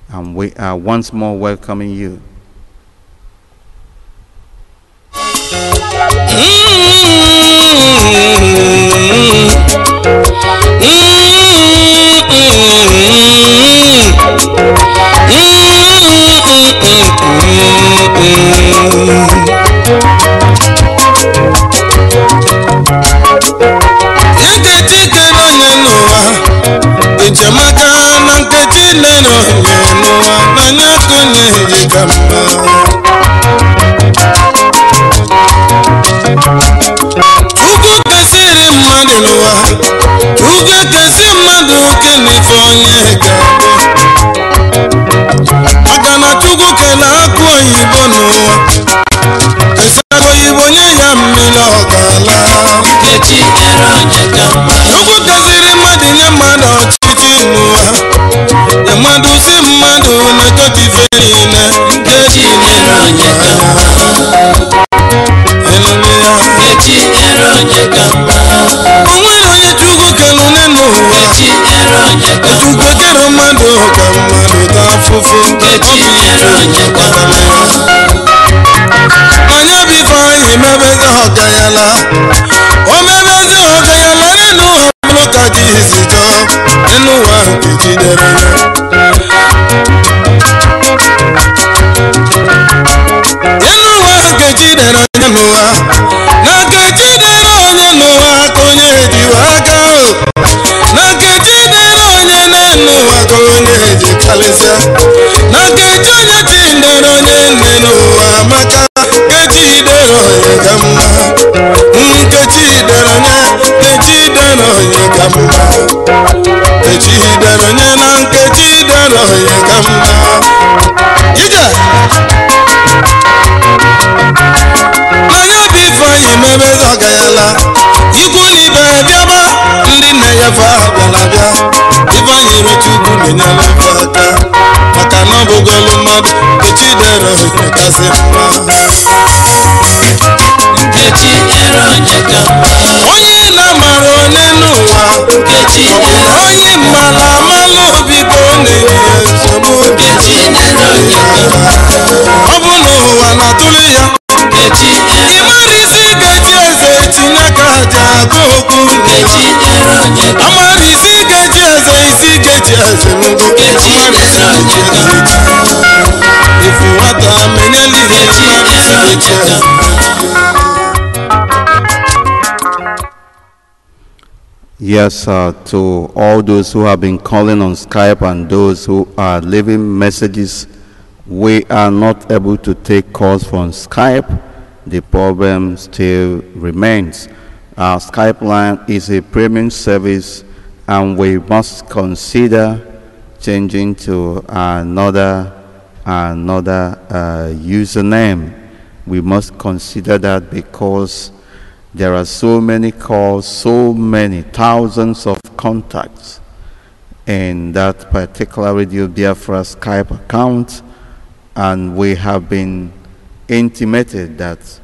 And we are once more welcoming you. isi chọọ n'ụwa nke jidere ya n'ụwa nke jidere onye n'ụwa na nke jidere onye n'ụwa ka onye ejiwe aka na nke jidere onye n'ụwa ka onye eji kalịsịa na nke ji onye jidere onye nne n'ụwa maka nkechi idere onye ka mma nkechi idere onye nkechi idere onye ka mma nkechi idere onye na nkechi idere onye ka mma ije n'anya bụ ife anyị mebezi ọgayala ikwu na ibe bịaba ndị nne ya fa bịala bịa ife anyị rocha ugwu na-enyere ife aka maka na ọ bụgolu mmadụ nkechi idere onye kasị mma Nkechi dere onye ka mma onye na-amara onye n'ụwa Nkechi dere onye mara amalụ biko na-enye nsogbu Nkechi dere onye ka mma ọ bụ n'ụwa na-atụrụ ya Nkechi dere ịmara isi ga-eji eze tinye aka aja agụ okwu Nkechi dere onye ka mma amara isi ga-eji eze isi ga-eji eze ngụ Nkechi dere onye ka mma ifu nwata menyeli Nkechi dere onye ka mma Yes, to all those who have been calling on Skype and those who are leaving messages, we are not able to take calls from Skype. The problem still remains. Our Skype line is a premium service and we must consider changing to another username. We must consider that because there are so many calls, so many thousands of contacts in that particular Radio Biafra Skype account, and we have been intimated that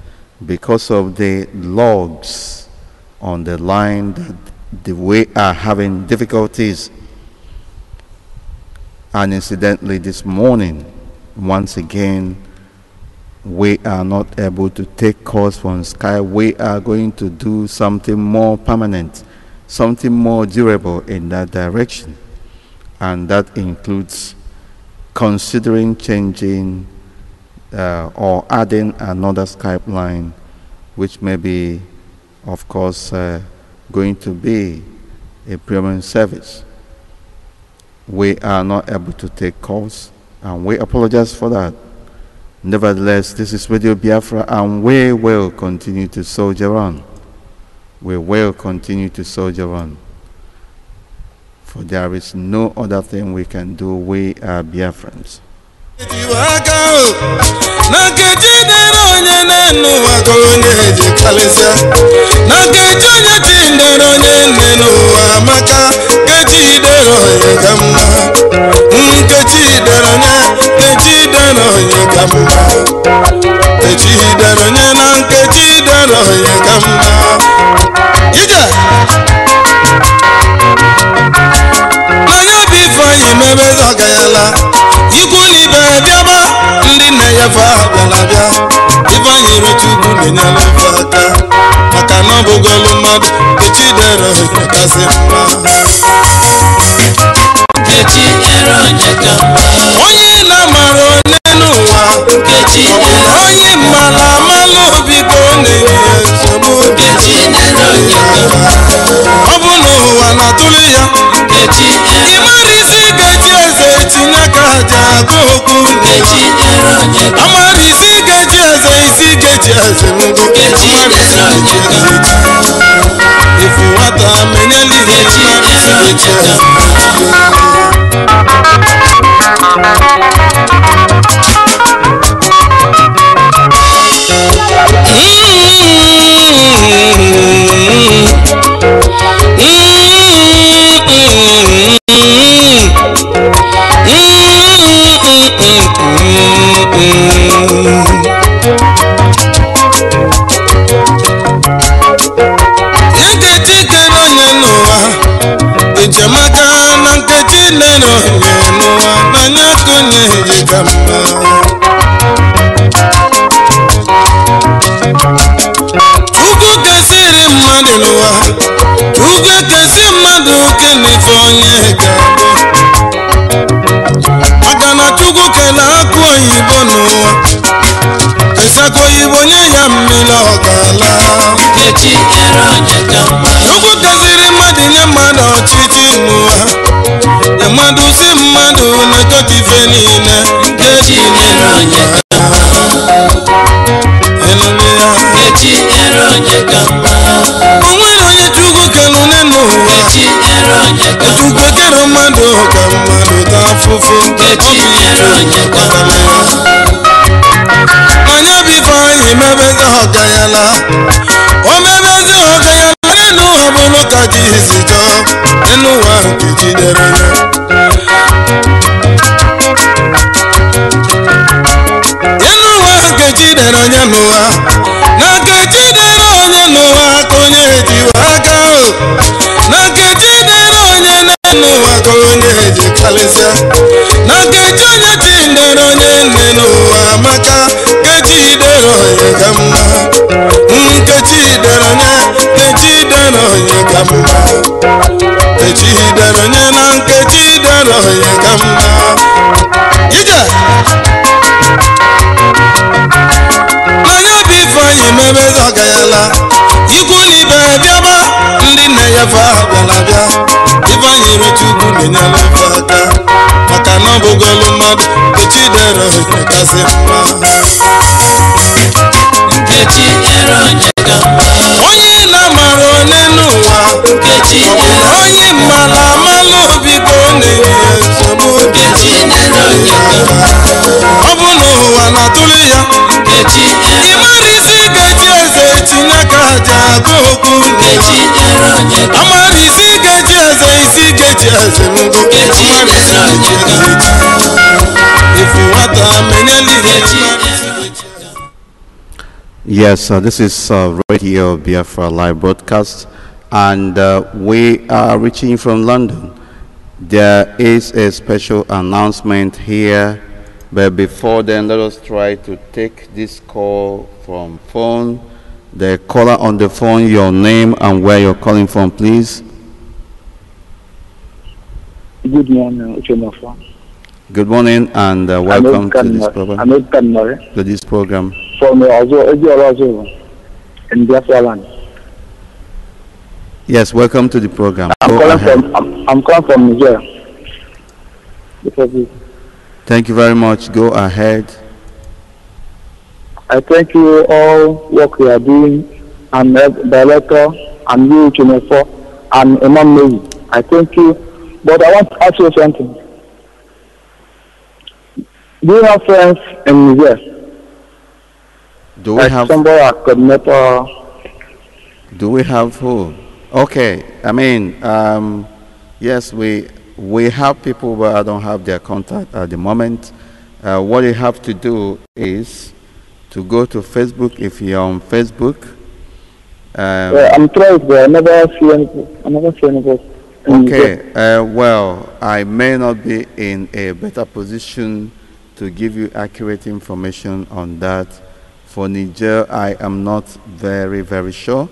because of the logs on the line that we are having difficulties. And incidentally, this morning, once again, we are not able to take calls from Sky. We are going to do something more permanent, something more durable in that direction. And that includes considering changing or adding another Skype line, which may be, of course, going to be a premium service. We are not able to take calls, and we apologize for that. Nevertheless, this is Radio Biafra, and we will continue to soldier on. We will continue to soldier on. For there is no other thing we can do. We are Biafrans. ikwu na ibe bịaba ndị nne ya fa bịala bịa ife anyị rocha ugwu na-enyere ife aka maka na ọ bụgolu mmadụ Nkechi dere onye kasị mma Nkechi dere onye ka mma onye na-amara onye n'ụwa Nkechi dere onye mara amalụ biko na-enye nsogbu Nkechi dere onye ka mma ọ bụ n'ụwa na-atụrụ ya Nkechi dere ịmara isi ga-eji eze tinye aka aja agụ okwu Nkechi dere onye ka mma amara isi ga-eji eze isi ga-eji eze ngụ Nkechi dere onye ka mma ifu nwata menyeli Nkechi dere onye ka mma Nkechi kere onye n'ụwa ejemaka na Nkechi lere onye n'ụwa n'anya konye niile ọkala Nkechi nyere onye ka mma. Chukwu gọziri mmadụ nye mmadụ ọchịchị n'ụwa nye mmadụ si mmadụ na-ekọta ife niile Nkechi nyere onye ka mma. Enụrụ ya Nkechi nyere onye ka mma. o nwere onye Chukwu kere n'ụwa Nkechi nyere onye ka mma. Chukwu kere mmadụ ka mmadụ taa afụfụ Nkechi nyere onye ka mma. Anya bụ ife anyị mebezi ọgayala o mebezi ọgayala n'elu ụwa bụrụ ka ji si chọọ n'elu ụwa nke jidere ya n'elu ụwa nke jidere onye n'ụwa na nke jidere onye n'ụwa ka onye ejiwe aka o na nke jidere onye n'elu ụwa ka onye eji karịsịa na nkeji onye jidere onye nne n'ụwa maka nkeji dere onye ka mma nkeji dere onye nkeji dere onye ka mma nkeji dere onye na nkeji dere onye ka mma ije n'anya bụ ife anyị mebezi ọgayala ikwu na ibe bịaba ndị nne ya fa bịara bịa ife anyị rechukwu na-enyere ife aka maka na ọ bụgolu mmadụ nkechi dere onye kasị mma Nkechi nyere onye ka mma. onye na-amara onye n'ụwa Nkechi ọ bụ nyere na onye mara amalụ biko na-enye ya nsogbu Nkechi nyere onye ka mma. ọ bụ na ụwa na-atụrụ ya Nkechi nyere ịmara isi ga-eji eze tinye aka aja agụ okwu Nkechi nyere onye ka mma. amara isi ga-eji eze ngụ Nkechi nyere onye ka mma. ifu nwata menyeli Nkechi nyere onye ka mma. Yes, this is Radio Biafra live broadcast, and we are reaching from London. There is a special announcement here, but before then, let us try to take this call from phone. The caller on the phone, your name and where you're calling from, please. Good morning, Uchenofo. Good morning and welcome to this program. Ahmed Kanmore To this program. from Ozo in Biafra land. Yes, welcome to the program. I'm Go calling ahead. I'm calling from Nigeria. Thank you very much. Go ahead. I thank you all work you are doing, and director and you Uchenofo and Imam Mary. I thank you, but I want to ask you something. Do you have friends in Nigeria? Do we Like have somebody at coordinator? Do we have who? Okay, I mean, yes, we have people, but I don't have their contact at the moment. What you have to do is to go to Facebook if you're on Facebook. Yeah, I'm trying, but I never see anybody. Okay, well, I may not be in a better position to give you accurate information on that. For Niger, I am not very, very sure.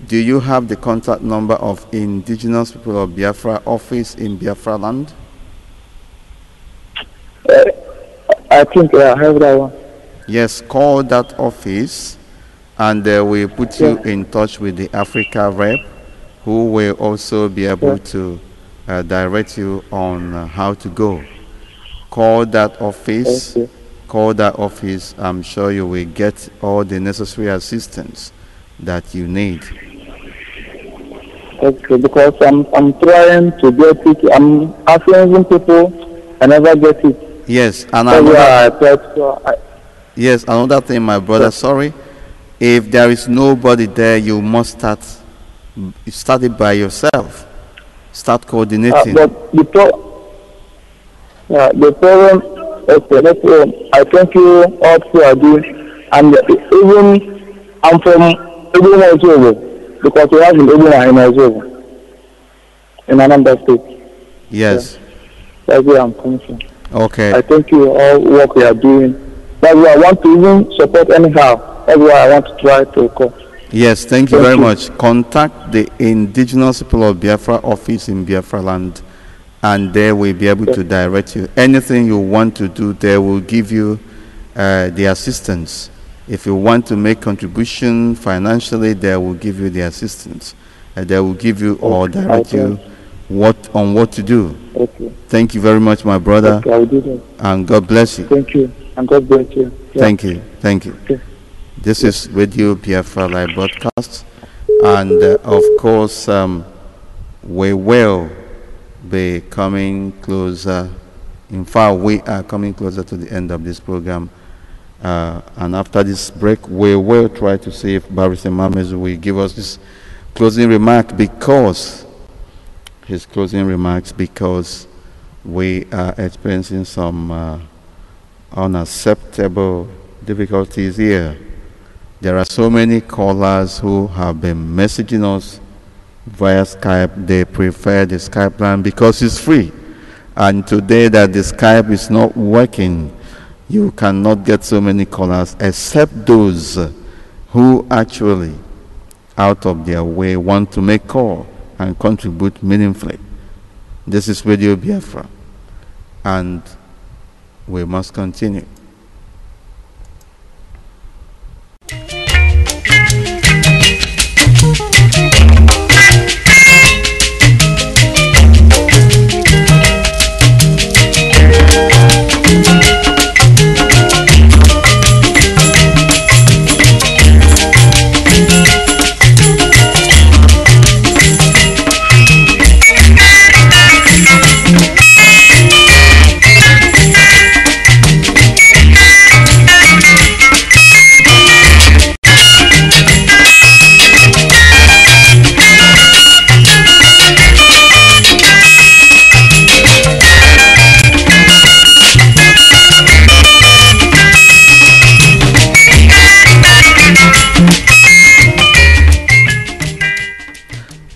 Do you have the contact number of Indigenous People of Biafra office in Biafra land? I think I have that one. Yes, call that office and we'll put you in touch with the Africa rep who will also be able to direct you on how to go. Call that office. Okay. Call that office. I'm sure you will get all the necessary assistance that you need. Okay, because I'm trying to get it. I'm asking people, I never get it. Yes, and That's another, why I thought yes, another thing, my brother. Sorry, if there is nobody there, you must start it by yourself. Start coordinating. but the problem. Okay, I thank you all you are doing, and even I'm from Ebona Ozobo, because we have in Ebona in Ozobo, in another state. Yes. That's where I'm coming from. Okay. I thank you all work we are doing. That's why I want to even support anyhow. That's why I want to try to call. Yes, thank you Thank very you. much. Contact the Indigenous People of Biafra office in Biafra land, and they will be able to direct you. Anything you want to do, they will give you the assistance If you want to make contribution financially, they will give you the assistance. And they will give you or direct you what to do. Okay. Thank you very much, my brother. Okay, I will do that. And God bless you. Thank you. And God bless you. Yeah. Thank you. Thank you. Okay. This is Radio Biafra Live Broadcast. And of course, we will be coming closer. In fact, we are coming closer to the end of this program. And after this break, we will try to see if Barrister Mames will give us his closing remarks because we are experiencing some unacceptable difficulties here. There are so many callers who have been messaging us via Skype. They prefer the Skype line because it's free. And today that the Skype is not working, you cannot get so many callers except those who actually, out of their way, want to make call and contribute meaningfully. This is Radio Biafra, and we must continue.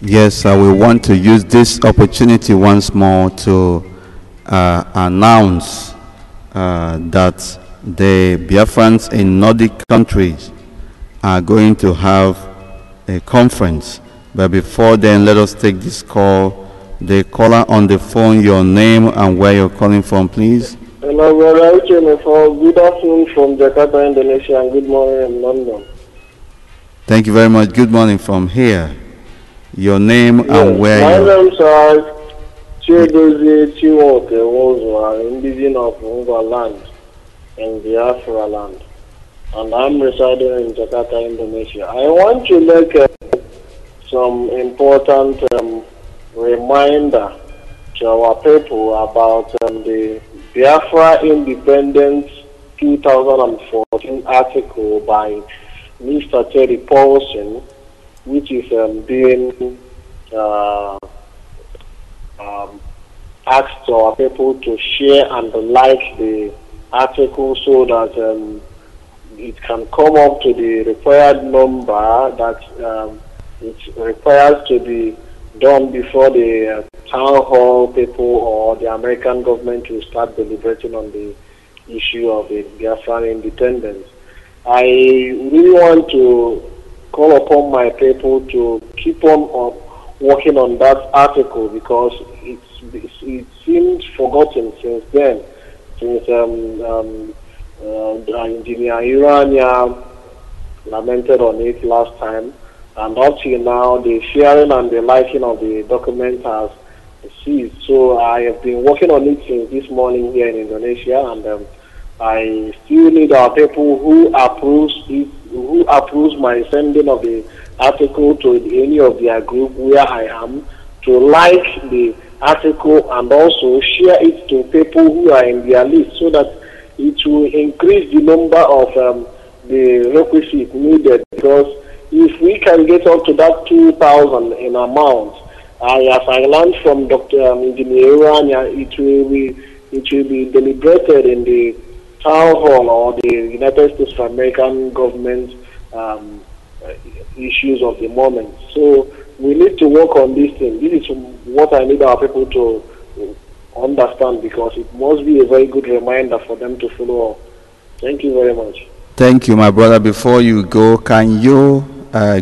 Yes, we want to use this opportunity once more to announce that the Biafrans in Nordic countries are going to have a conference. But before then, let us take this call. The caller on the phone, your name and where you're calling from, please. Hello, brother. Good afternoon from Jakarta, Indonesia, and good morning in London. Thank you very much. Good morning from here. Your name and where my you... My name is Chidozie Chiwoke Wozwa, indigenous of Unga land in Biafra land, and I'm residing in Jakarta, Indonesia. I want to make some important reminder to our people about the Biafra Independence 2014 article by Mr. Terry Paulson, which is being asked our people to share and like the article so that it can come up to the required number that it requires to be done before the town hall people or the American government will start deliberating on the issue of the Biafran independence. I really want to call upon my people to keep on working on that article because it seems forgotten since then, since Engineer Irania lamented on it last time, and up till now the sharing and the liking of the document has ceased. So I have been working on it since this morning here in Indonesia, and I still need our people who approves my sending of the article to any of their group where I am to like the article and also share it to people who are in their list so that it will increase the number of the requisite needed, because if we can get up to that 2,000 in amount, as I learned from Dr. Engineer Irania, it will be deliberated in the town hall or the United States of American government issues of the moment. So we need to work on this thing. This is what I need our people to understand, because it must be a very good reminder for them to follow up. Thank you very much. Thank you, my brother. Before you go, can you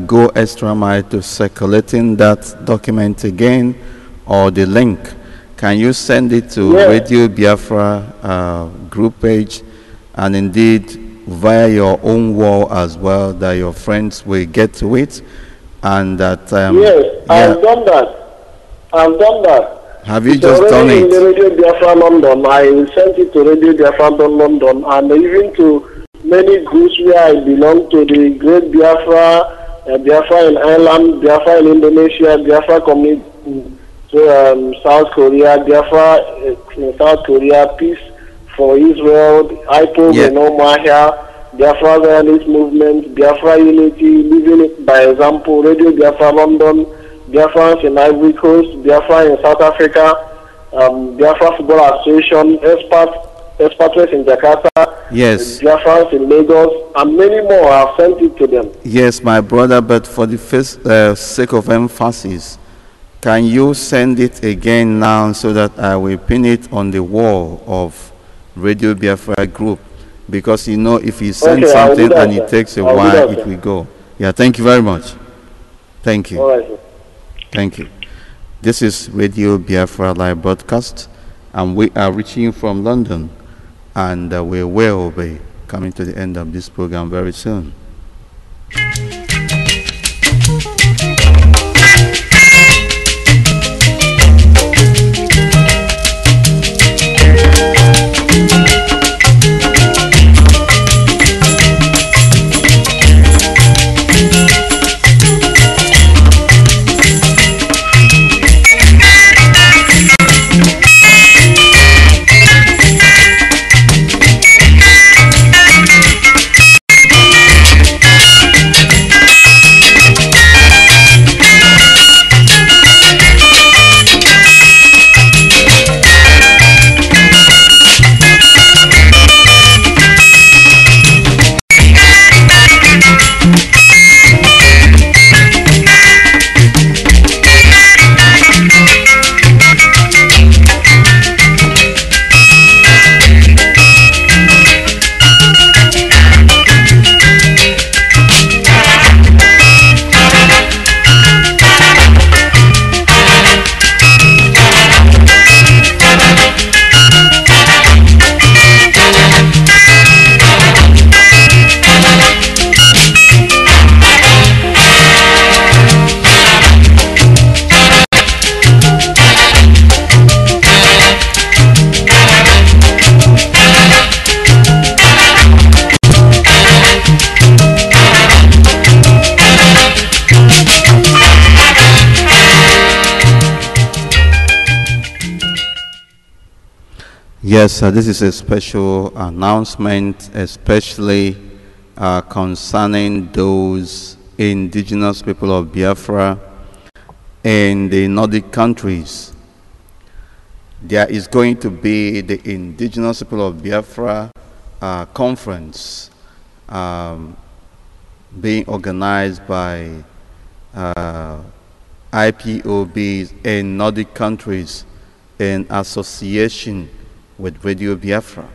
go extra mile to circulating that document again, or the link? Can you send it to Radio Biafra group page, and indeed via your own wall as well, that your friends will get to it, and that yes, yeah. I've done that. I've done that. Have you It's just done already in the it? Radio Biafra London. I sent it to Radio Biafra London and even to many groups where I belong to, the Great Biafra, Biafra in Ireland, Biafra in Indonesia, Biafra community to South Korea, Biafra in South Korea, Peace for Israel, IPOB Yeah. in Omahia, Biafra Zionist Movement, Biafra Unity, Living It by Example, Radio Biafra London, Biafra in Ivory Coast, Biafra in South Africa, Biafra Football Association, expatriates in Jakarta, Yes. Biafra in Lagos, and many more. I've sent it to them. Yes, my brother, but for the sake of emphasis, can you send it again now so that I will pin it on the wall of Radio Biafra group? Because you know, if you send Okay, I'll do something that, and sir. it takes a I'll do while, that, it sir. will go. Yeah, thank you very much. Thank you. All right, sir. Thank you. This is Radio Biafra live broadcast, and we are reaching you from London, and we will be coming to the end of this program very soon. Yes, this is a special announcement, especially concerning those indigenous people of Biafra in the Nordic countries. There is going to be the indigenous people of Biafra conference being organized by IPOBs in Nordic countries in association with Radio Biafra.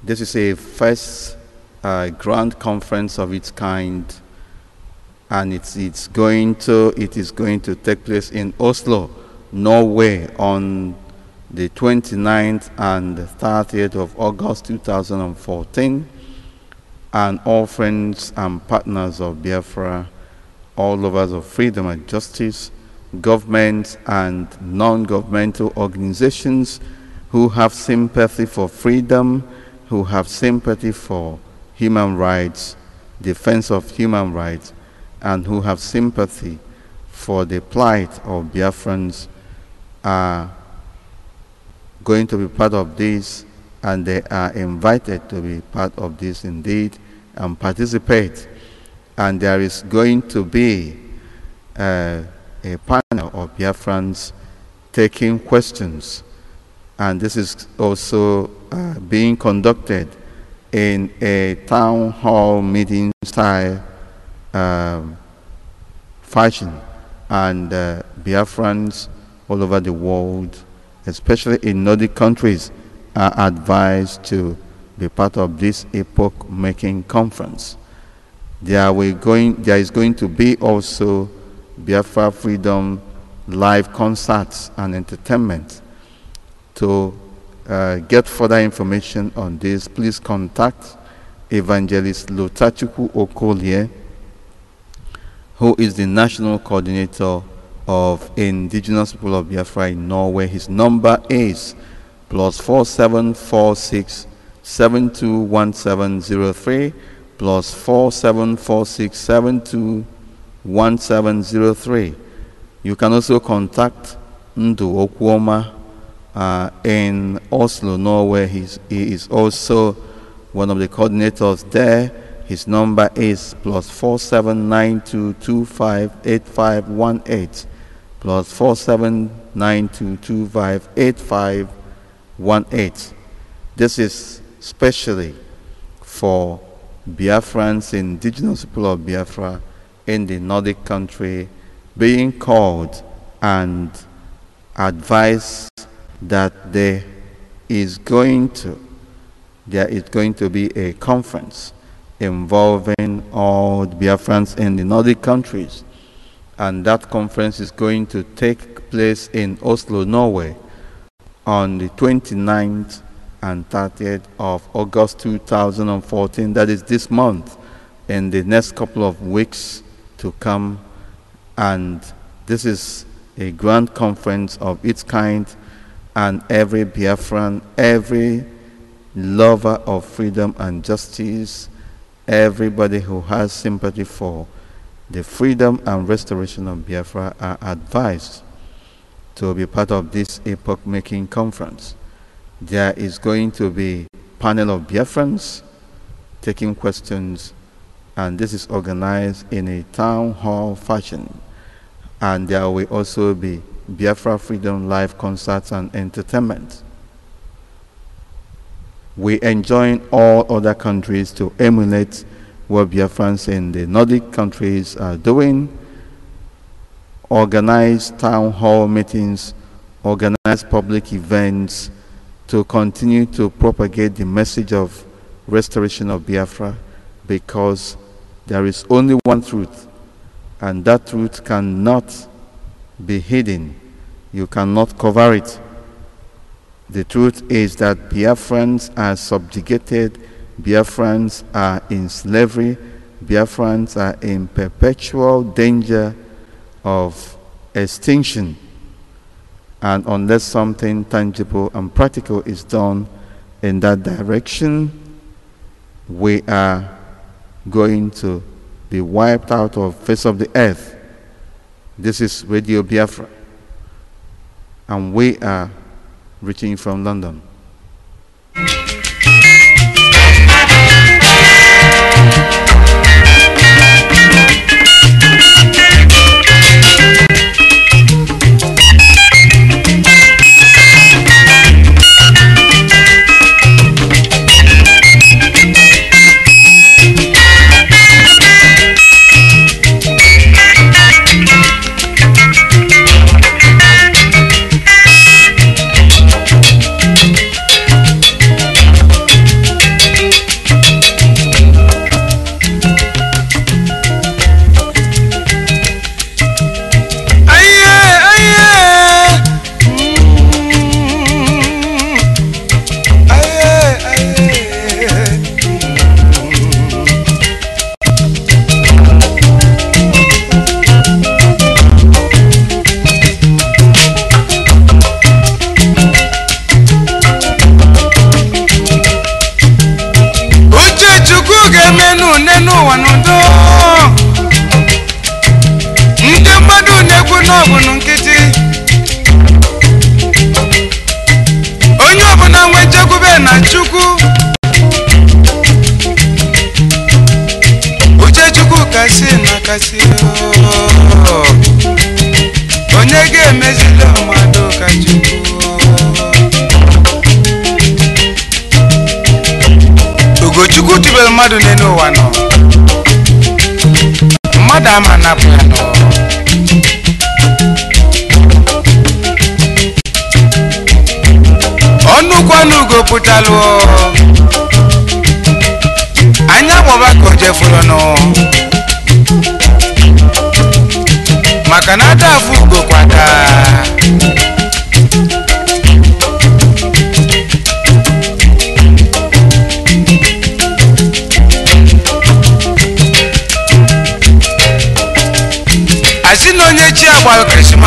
This is a first grand conference of its kind, and it is going to take place in Oslo, Norway, on the 29th and 30th of August 2014. And all friends and partners of Biafra, all lovers of freedom and justice, governments and non-governmental organizations who have sympathy for freedom, who have sympathy for human rights, defense of human rights, and who have sympathy for the plight of Biafrans are going to be part of this, and they are invited to be part of this indeed and participate. And there is going to be a panel of Biafrans taking questions, and this is also being conducted in a town hall meeting style fashion, and Biafrans all over the world, especially in Nordic countries, are advised to be part of this epoch-making conference. There is going to be also Biafra Freedom live concerts and entertainment. To get further information on this, please contact Evangelist Lotachuku Okolie, who is the national coordinator of Indigenous People of Biafra in Norway. His number is +4746 721703 +4746 721703. You can also contact Ndu Okwoma in Oslo, Norway. He is also one of the coordinators there. His number is +4792258518 +4792258518. This is specially for Biafrans, indigenous people of Biafra in the Nordic country, being called and advised that there is going to be a conference involving all the Biafrans in the Nordic countries, and that conference is going to take place in Oslo, Norway on the 29th and 30th of August 2014. That is this month, in the next couple of weeks to come. And this is a grand conference of its kind, and every Biafran, every lover of freedom and justice, everybody who has sympathy for the freedom and restoration of Biafra are advised to be part of this epoch-making conference. There is going to be a panel of Biafrans taking questions, and this is organized in a town hall fashion. And there will also be Biafra Freedom live concerts and entertainment. We enjoin all other countries to emulate what Biafrans in the Nordic countries are doing. Organize town hall meetings, organize public events to continue to propagate the message of restoration of Biafra, because there is only one truth, and that truth cannot be hidden. You cannot cover it. The truth is that Biafrans are subjugated, Biafrans are in slavery, Biafrans are in perpetual danger of extinction. And unless something tangible and practical is done in that direction, we are going to be wiped out of the face of the earth. This is Radio Biafra, and we are reaching from London.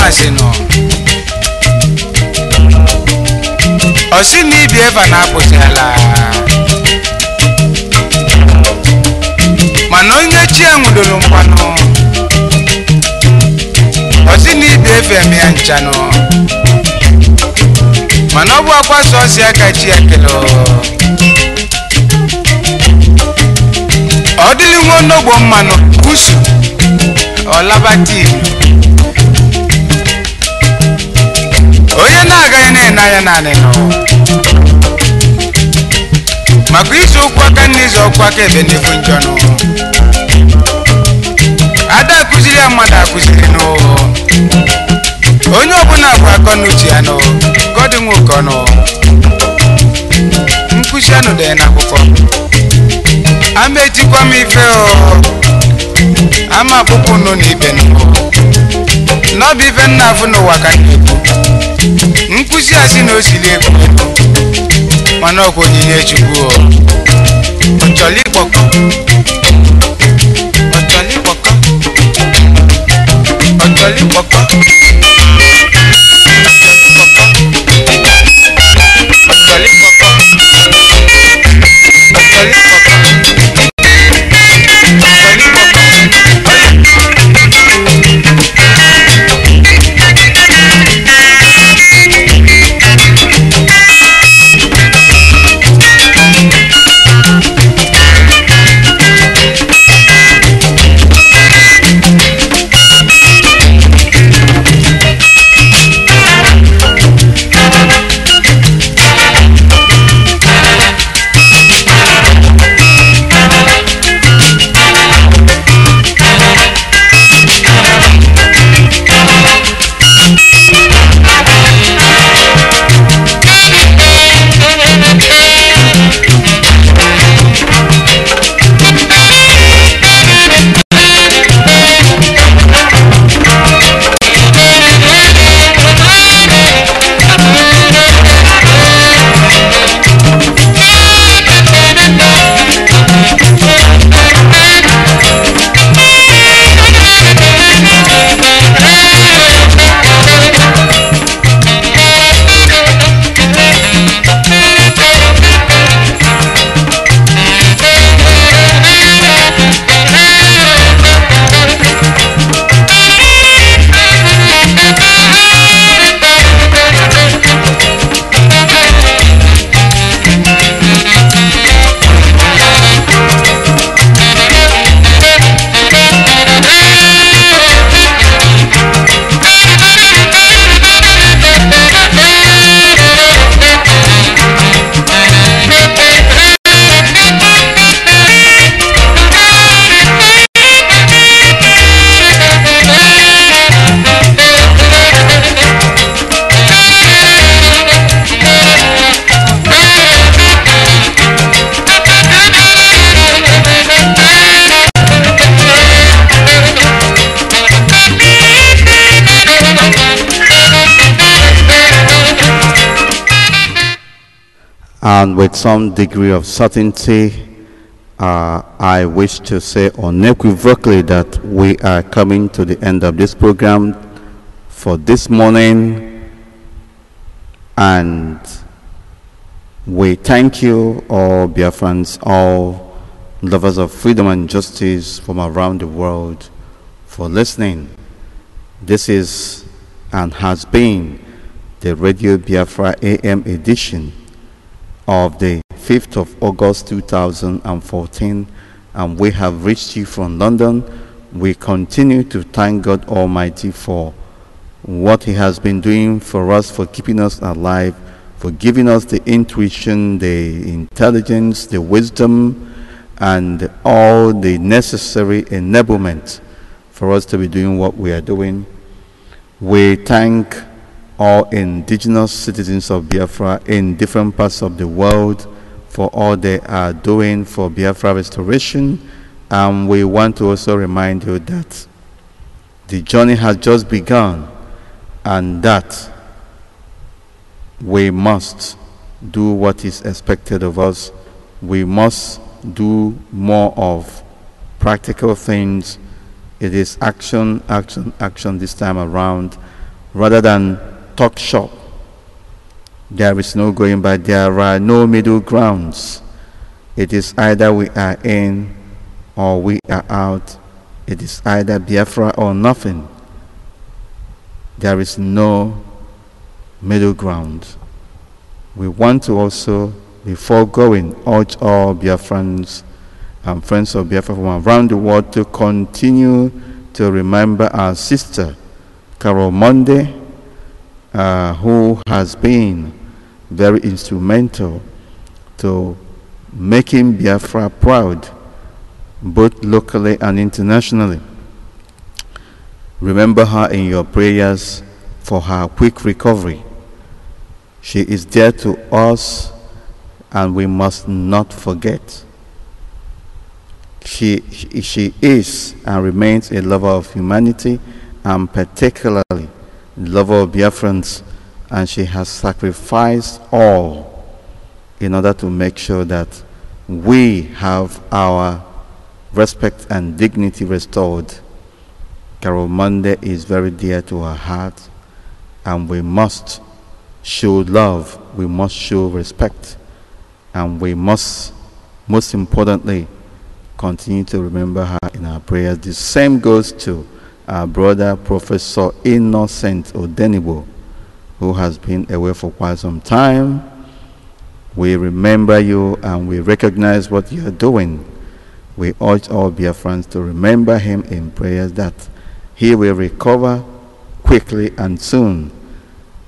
masino osini Biafra na apụtala mana onye chi enwudolo mkpanụ osini Biafra eme ya nchano mana ọ bụ akwa sọsi aka chi ekelo ọ dịlị nwa onogbo mmanụ kusu ọlabati onye na-agaghị na-ene anya naanị nọ maka izu okwu aka n'izu okwu aka ebe n'efu njọnụ ada akụziri ya mmadụ akụziri nụ onye ọbụla bụ akọ n'uche ya nụ gọdị nwoke ọnụ nkụzi anụ dị n'akwụkwọ ama etikwa m ife ama akpụkpụ nụ n'ibe nụ n'ọbụ ife nna afụ n'ụwa ka na-ekwu nkụzi asị na o siri ekwu mana ọkwa onyinye Chukwu ọchọlị ịkpọkọ ọchọlị ịkpọkọ ọchọlị ịkpọkọ ọchọlị ịkpọkọ And with some degree of certainty, I wish to say unequivocally that we are coming to the end of this program for this morning, and we thank you, all Biafrans, all lovers of freedom and justice from around the world, for listening. This is and has been the Radio Biafra AM edition of the 5th of August 2014, and we have reached you from London. We continue to thank God Almighty for what He has been doing for us, for keeping us alive, for giving us the intuition, the intelligence, the wisdom, and all the necessary enablement for us to be doing what we are doing. We thank all indigenous citizens of Biafra in different parts of the world for all they are doing for Biafra restoration. And we want to also remind you that the journey has just begun, and that we must do what is expected of us. We must do more of practical things. It is action, action, action this time around. rather than talk shop. There is no going back. There are no middle grounds. It is either we are in or we are out. It is either Biafra or nothing. There is no middle ground. We want to also, before going, urge all Biafrans and friends of Biafra from around the world to continue to remember our sister, Carol Monday, who has been very instrumental to making Biafra proud, both locally and internationally. Remember her in your prayers for her quick recovery. She is dear to us, and we must not forget. She is and remains a lover of humanity, and particularly a lover of Biafrans, and she has sacrificed all in order to make sure that we have our respect and dignity restored. Carol Monday is very dear to our heart, and we must show love, we must show respect, and we must, most importantly, continue to remember her in our prayers. The same goes to our brother, Professor Innocent Odenibo, who has been away for quite some time. We remember you and we recognize what you are doing. We urge all Biafrans to remember him in prayers that he will recover quickly and soon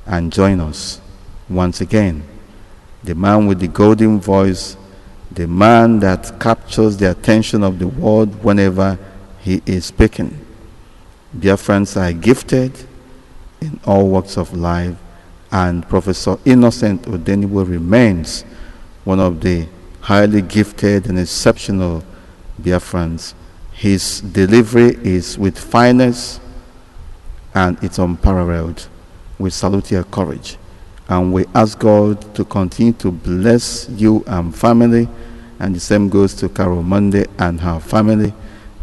and join us once again. The man with the golden voice, the man that captures the attention of the world whenever he is speaking. Biafrans are gifted in all walks of life, and Professor Innocent Odenibo remains one of the highly gifted and exceptional Biafrans. His delivery is with fineness and it's unparalleled. We salute your courage, and we ask God to continue to bless you and family, and the same goes to Carol Monday and her family,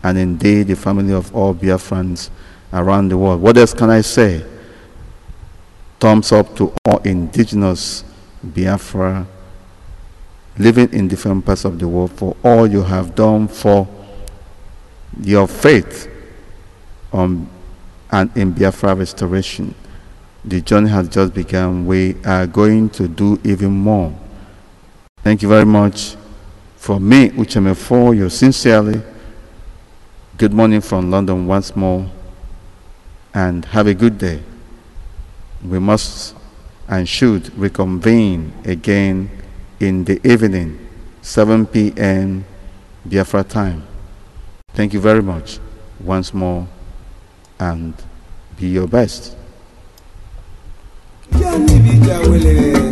and indeed the family of all Biafrans around the world. What else can I say? Thumbs up to all indigenous Biafra living in different parts of the world for all you have done for your faith and in Biafra restoration. The journey has just begun. We are going to do even more. Thank you very much. From me, Uchemefo, you sincerely. Good morning from London once more, and have a good day. We must and should reconvene again in the evening, 7 p.m. Biafra time. Thank you very much once more, and be your best. Ya ni bija wele